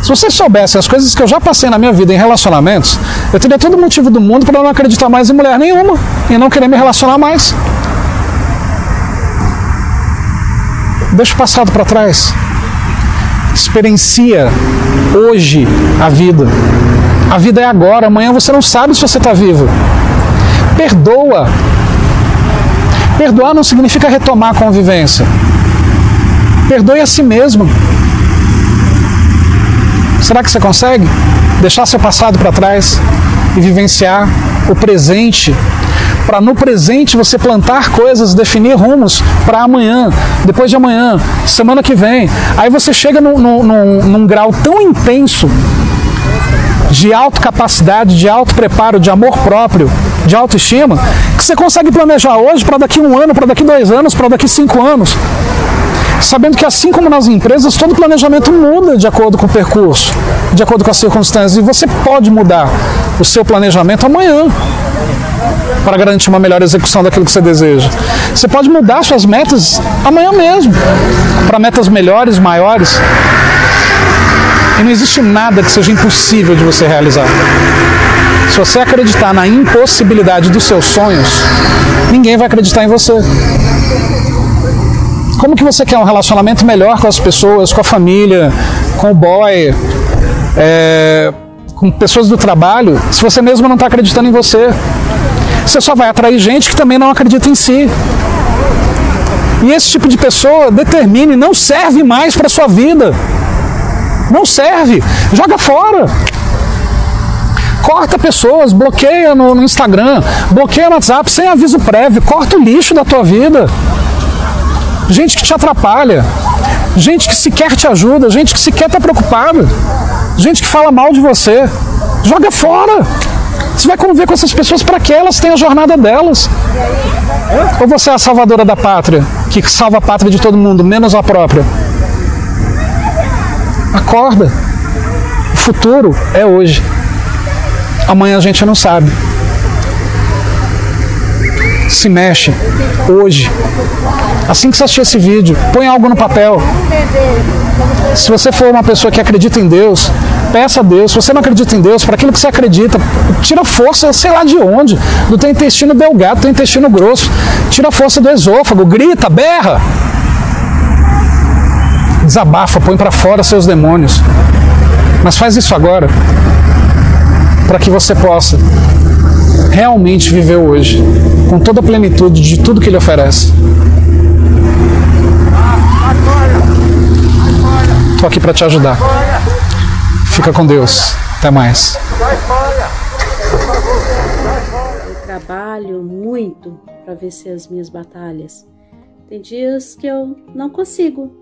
Se vocês soubessem as coisas que eu já passei na minha vida em relacionamentos, eu teria todo motivo do mundo para não acreditar mais em mulher nenhuma e não querer me relacionar mais. Deixa o passado para trás. Experiencia hoje a vida. A vida é agora, amanhã você não sabe se você está vivo. Perdoa. Perdoar não significa retomar a convivência. Perdoe a si mesmo. Será que você consegue deixar seu passado para trás e vivenciar o presente? Para no presente você plantar coisas, definir rumos para amanhã, depois de amanhã, semana que vem. Aí você chega num grau tão intenso de autocapacidade, de autopreparo, de amor próprio, de autoestima, que você consegue planejar hoje para daqui 1 ano, para daqui 2 anos, para daqui 5 anos. Sabendo que assim como nas empresas, todo planejamento muda de acordo com o percurso, de acordo com as circunstâncias. E você pode mudar o seu planejamento amanhã para garantir uma melhor execução daquilo que você deseja. Você pode mudar suas metas amanhã mesmo, para metas melhores, maiores. E não existe nada que seja impossível de você realizar. Se você acreditar na impossibilidade dos seus sonhos, ninguém vai acreditar em você. Como que você quer um relacionamento melhor com as pessoas, com a família, com o boy, com pessoas do trabalho, se você mesmo não está acreditando em você? Você só vai atrair gente que também não acredita em si. E esse tipo de pessoa, determine, não serve mais para a sua vida. Não serve. Joga fora. Corta pessoas, bloqueia no Instagram, bloqueia no WhatsApp sem aviso prévio, corta o lixo da tua vida. Gente que te atrapalha, gente que sequer te ajuda, gente que sequer está preocupada, gente que fala mal de você. Joga fora. Você vai conviver com essas pessoas para que elas tenham a jornada delas. Ou você é a salvadora da pátria, que salva a pátria de todo mundo, menos a própria? Acorda. O futuro é hoje. Amanhã a gente não sabe. Se mexe hoje. Assim que você assistir esse vídeo, põe algo no papel. Se você for uma pessoa que acredita em Deus, peça a Deus. Se você não acredita em Deus, para aquilo que você acredita, tira força, sei lá de onde, do teu intestino delgado, do teu intestino grosso. Tira a força do esôfago, grita, berra. Desabafa, põe para fora seus demônios. Mas faz isso agora, para que você possa realmente viver hoje, com toda a plenitude de tudo que Ele oferece. Estou aqui para te ajudar. Fica com Deus. Até mais. Eu trabalho muito para vencer as minhas batalhas. Tem dias que eu não consigo.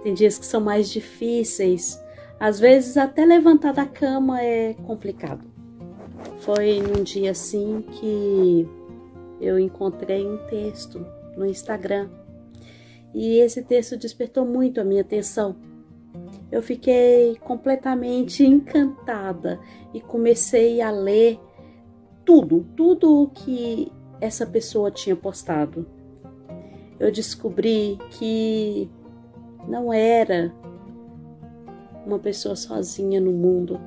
Tem dias que são mais difíceis. Às vezes até levantar da cama é complicado. Foi num dia assim que eu encontrei um texto no Instagram. E esse texto despertou muito a minha atenção. Eu fiquei completamente encantada e comecei a ler tudo o que essa pessoa tinha postado. Eu descobri que não era uma pessoa sozinha no mundo,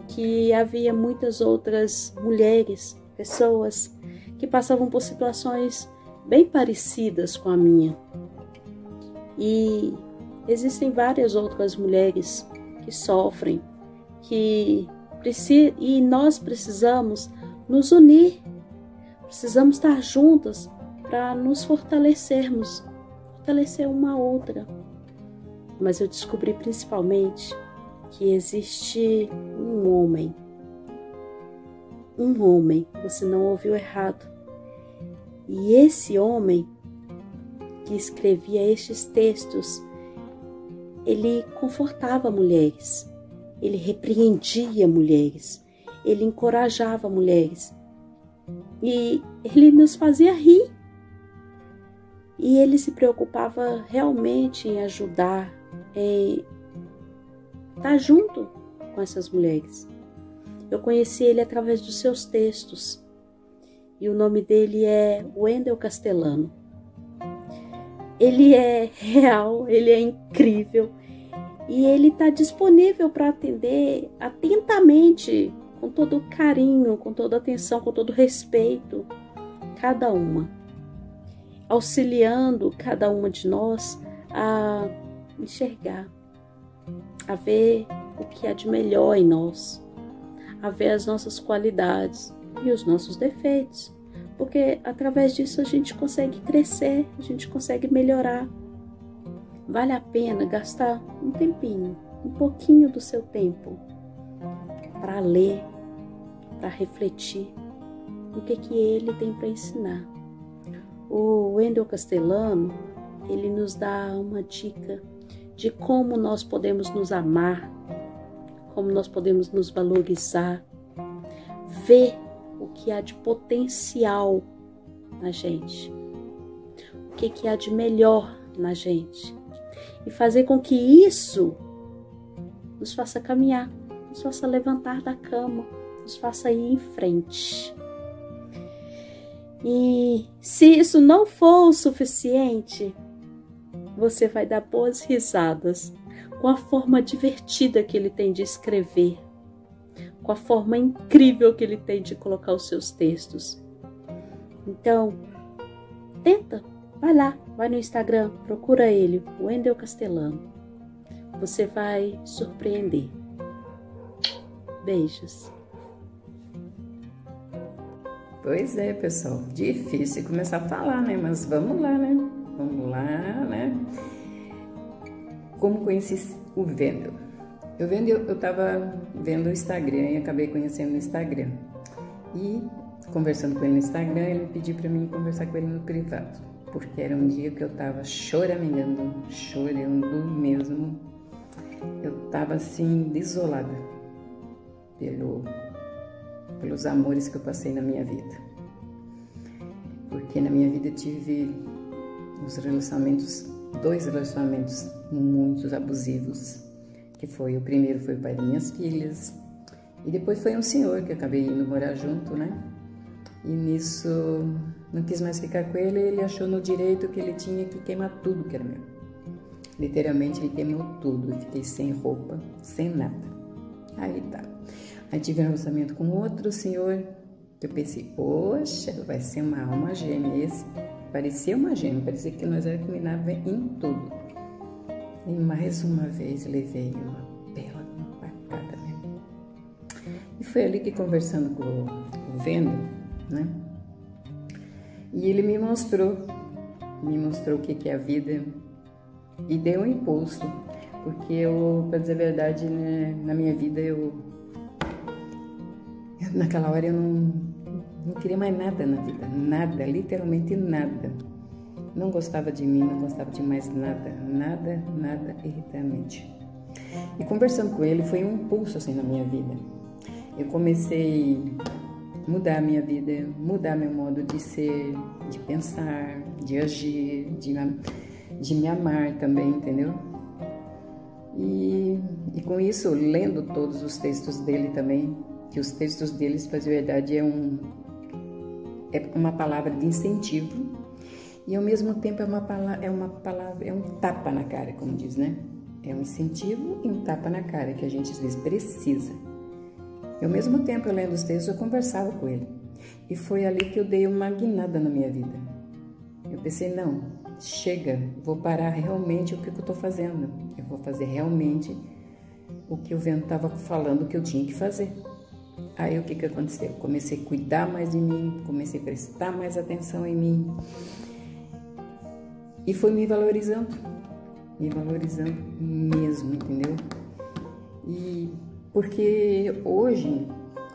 que havia muitas outras mulheres, pessoas que passavam por situações bem parecidas com a minha. E existem várias outras mulheres que sofrem, e nós precisamos nos unir, precisamos estar juntas para nos fortalecermos, fortalecer uma a outra. Mas eu descobri principalmente que existe um homem, você não ouviu errado. E esse homem que escrevia estes textos, ele confortava mulheres, ele repreendia mulheres, ele encorajava mulheres e ele nos fazia rir. E ele se preocupava realmente em ajudar, em estar junto com essas mulheres. Eu conheci ele através dos seus textos. E o nome dele é Wendel Castellano. Ele é real, ele é incrível. E ele está disponível para atender atentamente, com todo carinho, com toda atenção, com todo respeito, cada uma. Auxiliando cada uma de nós a enxergar, a ver o que há de melhor em nós, a ver as nossas qualidades e os nossos defeitos, porque através disso a gente consegue crescer, a gente consegue melhorar. Vale a pena gastar um tempinho, um pouquinho do seu tempo para ler, para refletir no que ele tem para ensinar. O Wendel Castellano, ele nos dá uma dica de como nós podemos nos amar, como nós podemos nos valorizar, ver o que há de potencial na gente, o que há de melhor na gente e fazer com que isso nos faça caminhar, nos faça levantar da cama, nos faça ir em frente. E se isso não for o suficiente, você vai dar boas risadas com a forma divertida que ele tem de escrever, com a forma incrível que ele tem de colocar os seus textos. Então, tenta, vai lá, vai no Instagram, procura ele, Wendel Castellano. Você vai surpreender. Beijos. Pois é, pessoal, difícil começar a falar, né? Mas vamos lá, né? Vamos lá, né? Como conheci o Wendel? Eu estava vendo o Instagram e acabei conhecendo o Instagram. E conversando com ele no Instagram, ele pediu para mim conversar com ele no privado. Porque era um dia que eu estava chorando mesmo. Eu estava assim, desolada pelos amores que eu passei na minha vida. Porque na minha vida eu tive dois relacionamentos muito abusivos. O primeiro foi o pai das minhas filhas. E depois foi um senhor que eu acabei indo morar junto, né? E nisso, não quis mais ficar com ele. Ele achou no direito que ele tinha que queimar tudo que era meu. Literalmente, ele queimou tudo. Eu fiquei sem roupa, sem nada. Aí tá. Aí tive um relacionamento com outro senhor, que eu pensei, poxa, vai ser uma alma gêmea esse. Parecia uma gêmea, parecia que nós éramos combinados em tudo. E mais uma vez levei uma bela facada mesmo. E foi ali que, conversando com o Wendel, né? E ele me mostrou o que é a vida e deu um impulso. Porque eu, para dizer a verdade, né, na minha vida, naquela hora eu não queria mais nada na vida, nada, literalmente nada. Não gostava de mim, não gostava de mais nada, nada irritante. E conversando com ele foi um impulso assim na minha vida. Eu comecei a mudar a minha vida, mudar meu modo de ser, de pensar, de agir, de me amar também, entendeu? E com isso, lendo todos os textos dele também, que os textos deles, para dizer a verdade, é uma palavra de incentivo e ao mesmo tempo é um tapa na cara, como diz, né? É um incentivo e um tapa na cara que a gente às vezes precisa. E ao mesmo tempo, eu lendo os textos, eu conversava com ele. E foi ali que eu dei uma guinada na minha vida. Eu pensei, não, chega, vou parar realmente o que eu estou fazendo. Eu vou fazer realmente o que o vento estava falando que eu tinha que fazer. Aí o que aconteceu? Eu comecei a cuidar mais de mim, comecei a prestar mais atenção em mim. E foi me valorizando mesmo, entendeu? E porque hoje,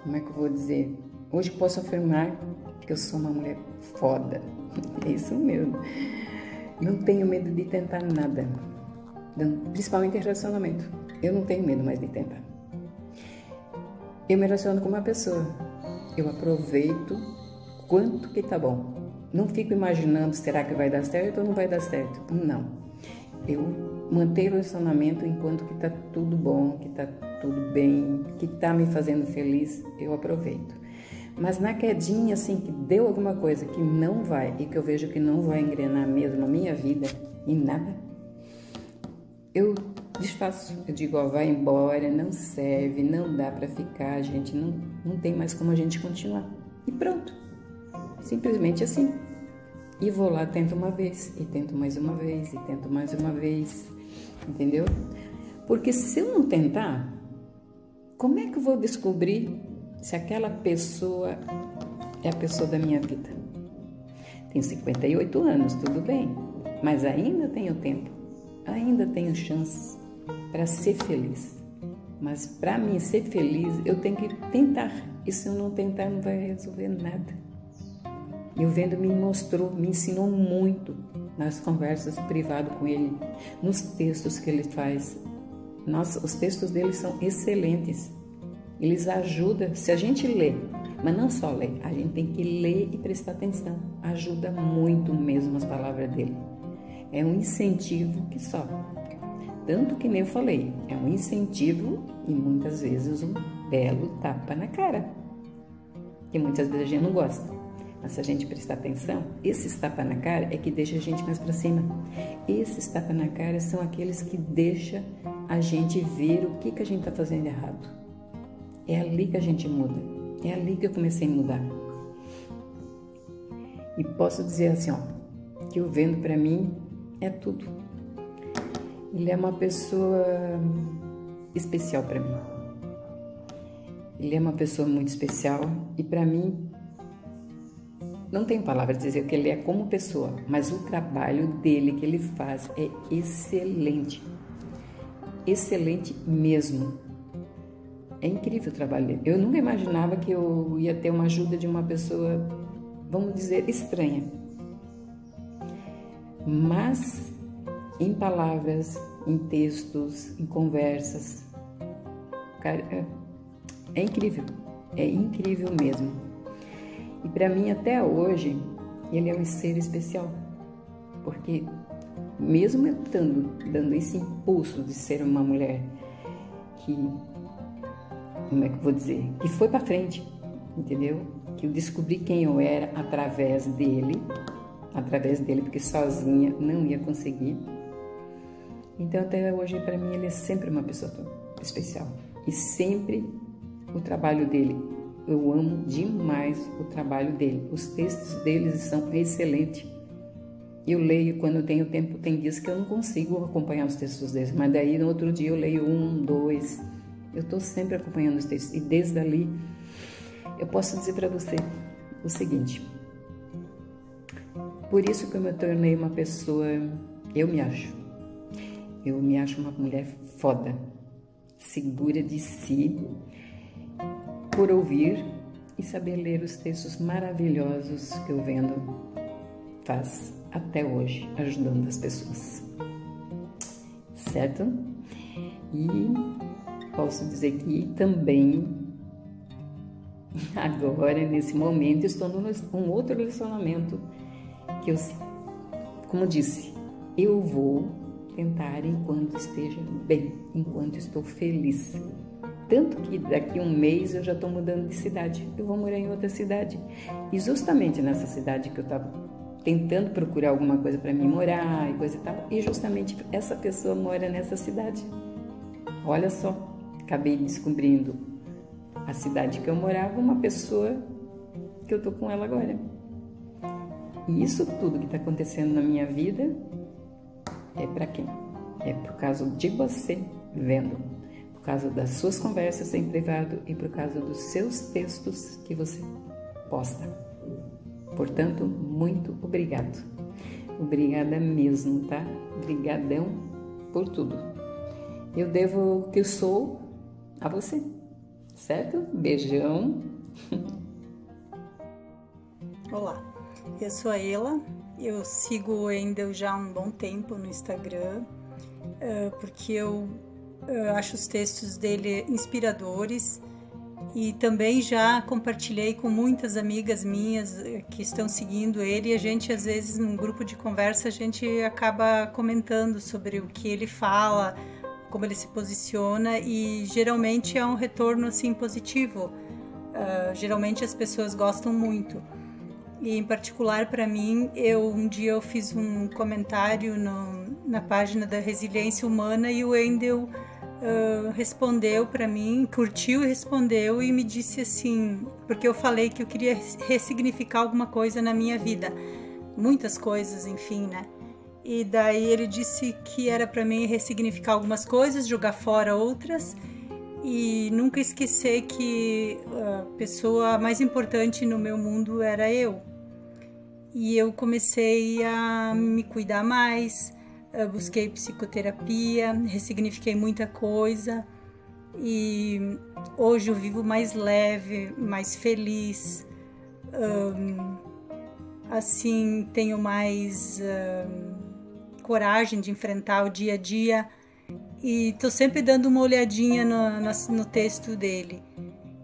como é que eu vou dizer? Hoje posso afirmar que eu sou uma mulher foda. É isso mesmo. Não tenho medo de tentar nada, principalmente em relacionamento. Eu não tenho medo mais de tentar. Eu me relaciono com uma pessoa, eu aproveito quanto que tá bom. Não fico imaginando, será que vai dar certo ou não vai dar certo? Não. Eu mantenho o relacionamento enquanto que tá tudo bom, que tá tudo bem, que tá me fazendo feliz, eu aproveito. Mas na quedinha, assim, que deu alguma coisa que não vai e que eu vejo que não vai engrenar mesmo a minha vida em nada, eu desfaço. Eu digo, ó, vai embora, não serve, não dá pra ficar, gente, não tem mais como a gente continuar. E pronto. Simplesmente assim. E vou lá, tento uma vez, e tento mais uma vez, e tento mais uma vez, entendeu? Porque se eu não tentar, como é que eu vou descobrir se aquela pessoa é a pessoa da minha vida? Tenho 58 anos, tudo bem, mas ainda tenho tempo, ainda tenho chance para ser feliz. Mas para mim ser feliz, eu tenho que tentar. E se eu não tentar, não vai resolver nada. E o Wendel me mostrou, me ensinou muito nas conversas privadas com ele, nos textos que ele faz. Nossa, os textos dele são excelentes. Eles ajudam, se a gente lê, mas não só lê, a gente tem que ler e prestar atenção. Ajuda muito mesmo as palavras dele. É um incentivo que só. Tanto que nem eu falei, é um incentivo e muitas vezes um belo tapa na cara. Que muitas vezes a gente não gosta. Mas se a gente prestar atenção, esses tapas na cara é que deixa a gente mais para cima. Esses tapas na cara são aqueles que deixam a gente ver o que a gente está fazendo errado. É ali que a gente muda. É ali que eu comecei a mudar. E posso dizer assim, ó, que o Vendo para mim é tudo. Ele é uma pessoa especial para mim. Ele é uma pessoa muito especial e para mim não tenho palavra de dizer que ele é como pessoa, mas o trabalho dele que ele faz é excelente. Excelente mesmo. É incrível o trabalho dele. Eu nunca imaginava que eu ia ter uma ajuda de uma pessoa, vamos dizer, estranha. Mas em palavras, em textos, em conversas, cara, é incrível mesmo. E para mim até hoje ele é um ser especial, porque mesmo eu dando esse impulso de ser uma mulher que, como é que eu vou dizer, que foi para frente, entendeu? Que eu descobri quem eu era através dele, porque sozinha não ia conseguir. Então até hoje para mim ele é sempre uma pessoa especial e sempre o trabalho dele. Eu amo demais o trabalho dele. Os textos deles são excelentes. Eu leio quando eu tenho tempo. Tem dias que eu não consigo acompanhar os textos deles, mas daí no outro dia eu leio 1, 2. Eu estou sempre acompanhando os textos. E desde ali eu posso dizer para você o seguinte. Por isso que eu me tornei uma pessoa... Eu me acho uma mulher foda, segura de si, por ouvir e saber ler os textos maravilhosos que o Vendo faz até hoje, ajudando as pessoas. Certo? E posso dizer que também, agora, nesse momento, estou num outro relacionamento que eu, como disse, eu vou tentar enquanto esteja bem, enquanto estou feliz. Tanto que daqui a um mês eu já estou mudando de cidade. Eu vou morar em outra cidade. E justamente nessa cidade que eu estava tentando procurar alguma coisa para mim morar e coisa e tal, e justamente essa pessoa mora nessa cidade. Olha só, acabei descobrindo a cidade que eu morava, uma pessoa que eu tô com ela agora. E isso tudo que está acontecendo na minha vida é para quem? É por causa de você vendo. Por causa das suas conversas em privado e por causa dos seus textos que você posta. Portanto, muito obrigado. Obrigada mesmo, tá? Obrigadão por tudo. Eu devo o que eu sou a você, certo? Beijão. Olá, eu sou a Ela. Eu sigo o Wendel já há um bom tempo no Instagram, porque eu acho os textos dele inspiradores e também já compartilhei com muitas amigas minhas que estão seguindo ele, e a gente às vezes num grupo de conversa a gente acaba comentando sobre o que ele fala, como ele se posiciona, e geralmente é um retorno assim positivo. Geralmente as pessoas gostam muito. E em particular para mim, um dia eu fiz um comentário na página da Resiliência Humana e o Wendel respondeu para mim, curtiu e respondeu e me disse assim, porque eu falei que eu queria ressignificar alguma coisa na minha vida, muitas coisas, enfim, né? E daí ele disse que era para mim ressignificar algumas coisas, jogar fora outras e nunca esquecer que a pessoa mais importante no meu mundo era eu. E eu comecei a me cuidar mais, busquei psicoterapia, ressignifiquei muita coisa e hoje eu vivo mais leve, mais feliz, assim, tenho mais coragem de enfrentar o dia a dia e tô sempre dando uma olhadinha no texto dele.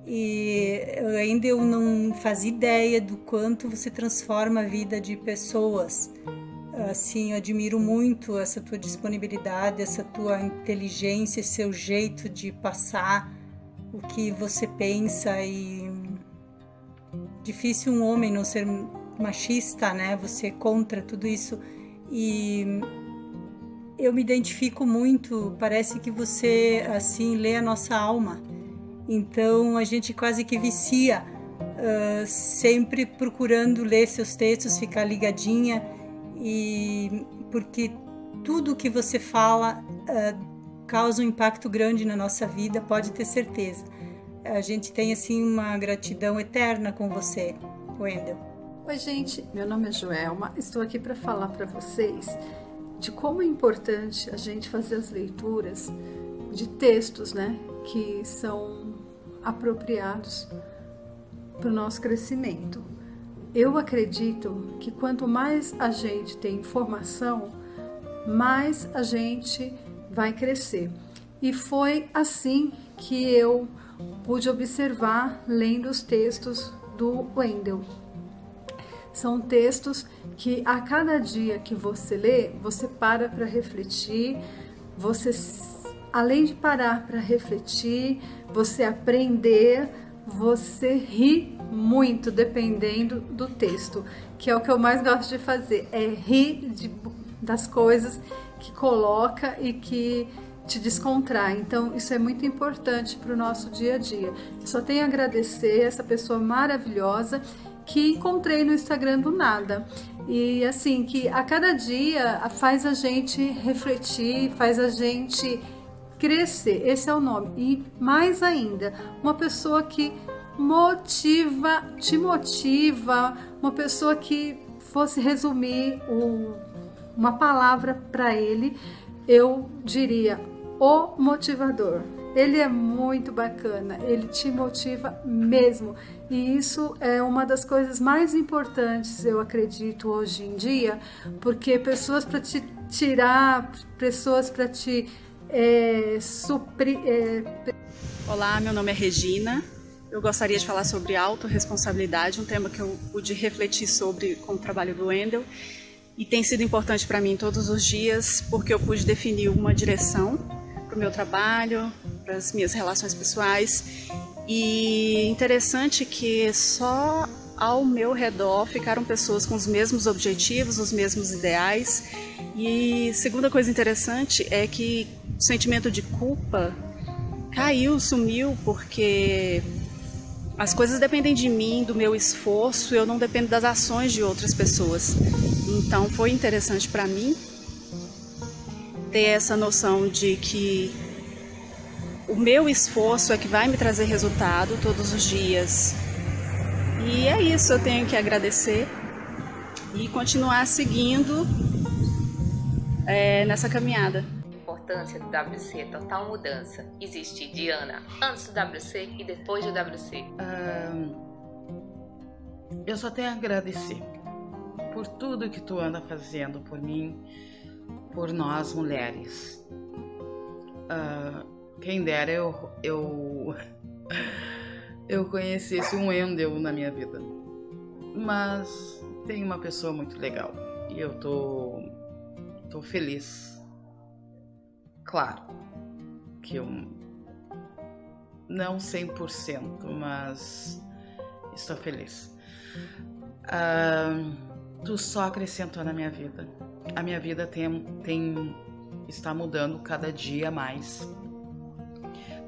E ainda eu não fazia ideia do quanto você transforma a vida de pessoas assim, eu admiro muito essa tua disponibilidade, essa tua inteligência, esse seu jeito de passar o que você pensa. E difícil um homem não ser machista, né? Você é contra tudo isso. E eu me identifico muito, parece que você, assim, lê a nossa alma. Então a gente quase que vicia, sempre procurando ler seus textos, ficar ligadinha, e porque tudo que você fala causa um impacto grande na nossa vida, pode ter certeza. A gente tem assim uma gratidão eterna com você, Wendel. Oi gente, meu nome é Joelma, estou aqui para falar para vocês de como é importante a gente fazer as leituras de textos, né, que são apropriados para o nosso crescimento. Eu acredito que quanto mais a gente tem informação, mais a gente vai crescer. E foi assim que eu pude observar lendo os textos do Wendel. São textos que a cada dia que você lê, você para refletir, você, além de parar para refletir, você aprender, você ri muito dependendo do texto, que é o que eu mais gosto de fazer, é rir das coisas que coloca e que te descontrai. Então isso é muito importante para o nosso dia a dia. Eu só tenho a agradecer essa pessoa maravilhosa que encontrei no Instagram do nada, e assim, que a cada dia faz a gente refletir, faz a gente crescer, esse é o nome. E mais ainda, uma pessoa que te motiva, uma pessoa que fosse resumir uma palavra para ele, eu diria o motivador. Ele é muito bacana, ele te motiva mesmo, e isso é uma das coisas mais importantes, eu acredito, hoje em dia, porque pessoas para te tirar, pessoas para te suprir. Olá, meu nome é Regina, eu gostaria de falar sobre autorresponsabilidade, um tema que eu pude refletir sobre com o trabalho do Wendel, e tem sido importante para mim todos os dias, porque eu pude definir uma direção para o meu trabalho, para as minhas relações pessoais, e interessante que só ao meu redor ficaram pessoas com os mesmos objetivos, os mesmos ideais. E segunda coisa interessante é que o sentimento de culpa sumiu, porque as coisas dependem de mim, do meu esforço, eu não dependo das ações de outras pessoas. Então foi interessante para mim ter essa noção de que o meu esforço é que vai me trazer resultado todos os dias. E é isso, eu tenho que agradecer e continuar seguindo nessa caminhada. A importância do WC é total mudança. Existe Diana antes do WC e depois do WC. Eu só tenho a agradecer por tudo que tu anda fazendo por mim, por nós mulheres. Quem dera eu conhecesse um Wendel na minha vida. Mas tem uma pessoa muito legal e eu tô feliz. Claro que eu não 100%, mas estou feliz. Tu só acrescentou na minha vida. A minha vida está mudando cada dia mais.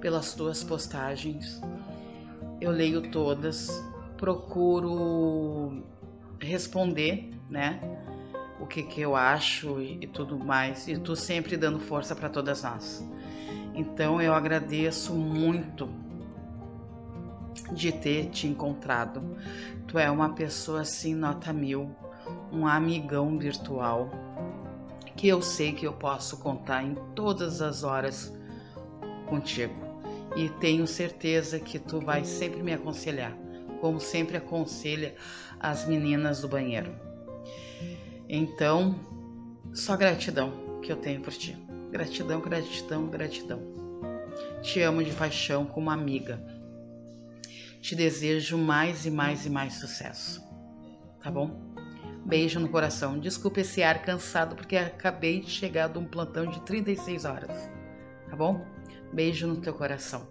Pelas tuas postagens, eu leio todas, procuro responder, né, o que eu acho e tudo mais, e tu sempre dando força para todas nós. Então eu agradeço muito de ter te encontrado. Tu é uma pessoa assim nota 1000, um amigão virtual que eu sei que eu posso contar em todas as horas contigo. E tenho certeza que tu vai sempre me aconselhar, como sempre aconselha as meninas do banheiro. Então, só gratidão que eu tenho por ti. Gratidão, gratidão, gratidão. Te amo de paixão como amiga. Te desejo mais e mais e mais sucesso. Tá bom? Beijo no coração. Desculpa esse ar cansado, porque acabei de chegar de um plantão de 36 horas. Tá bom? Beijo no teu coração.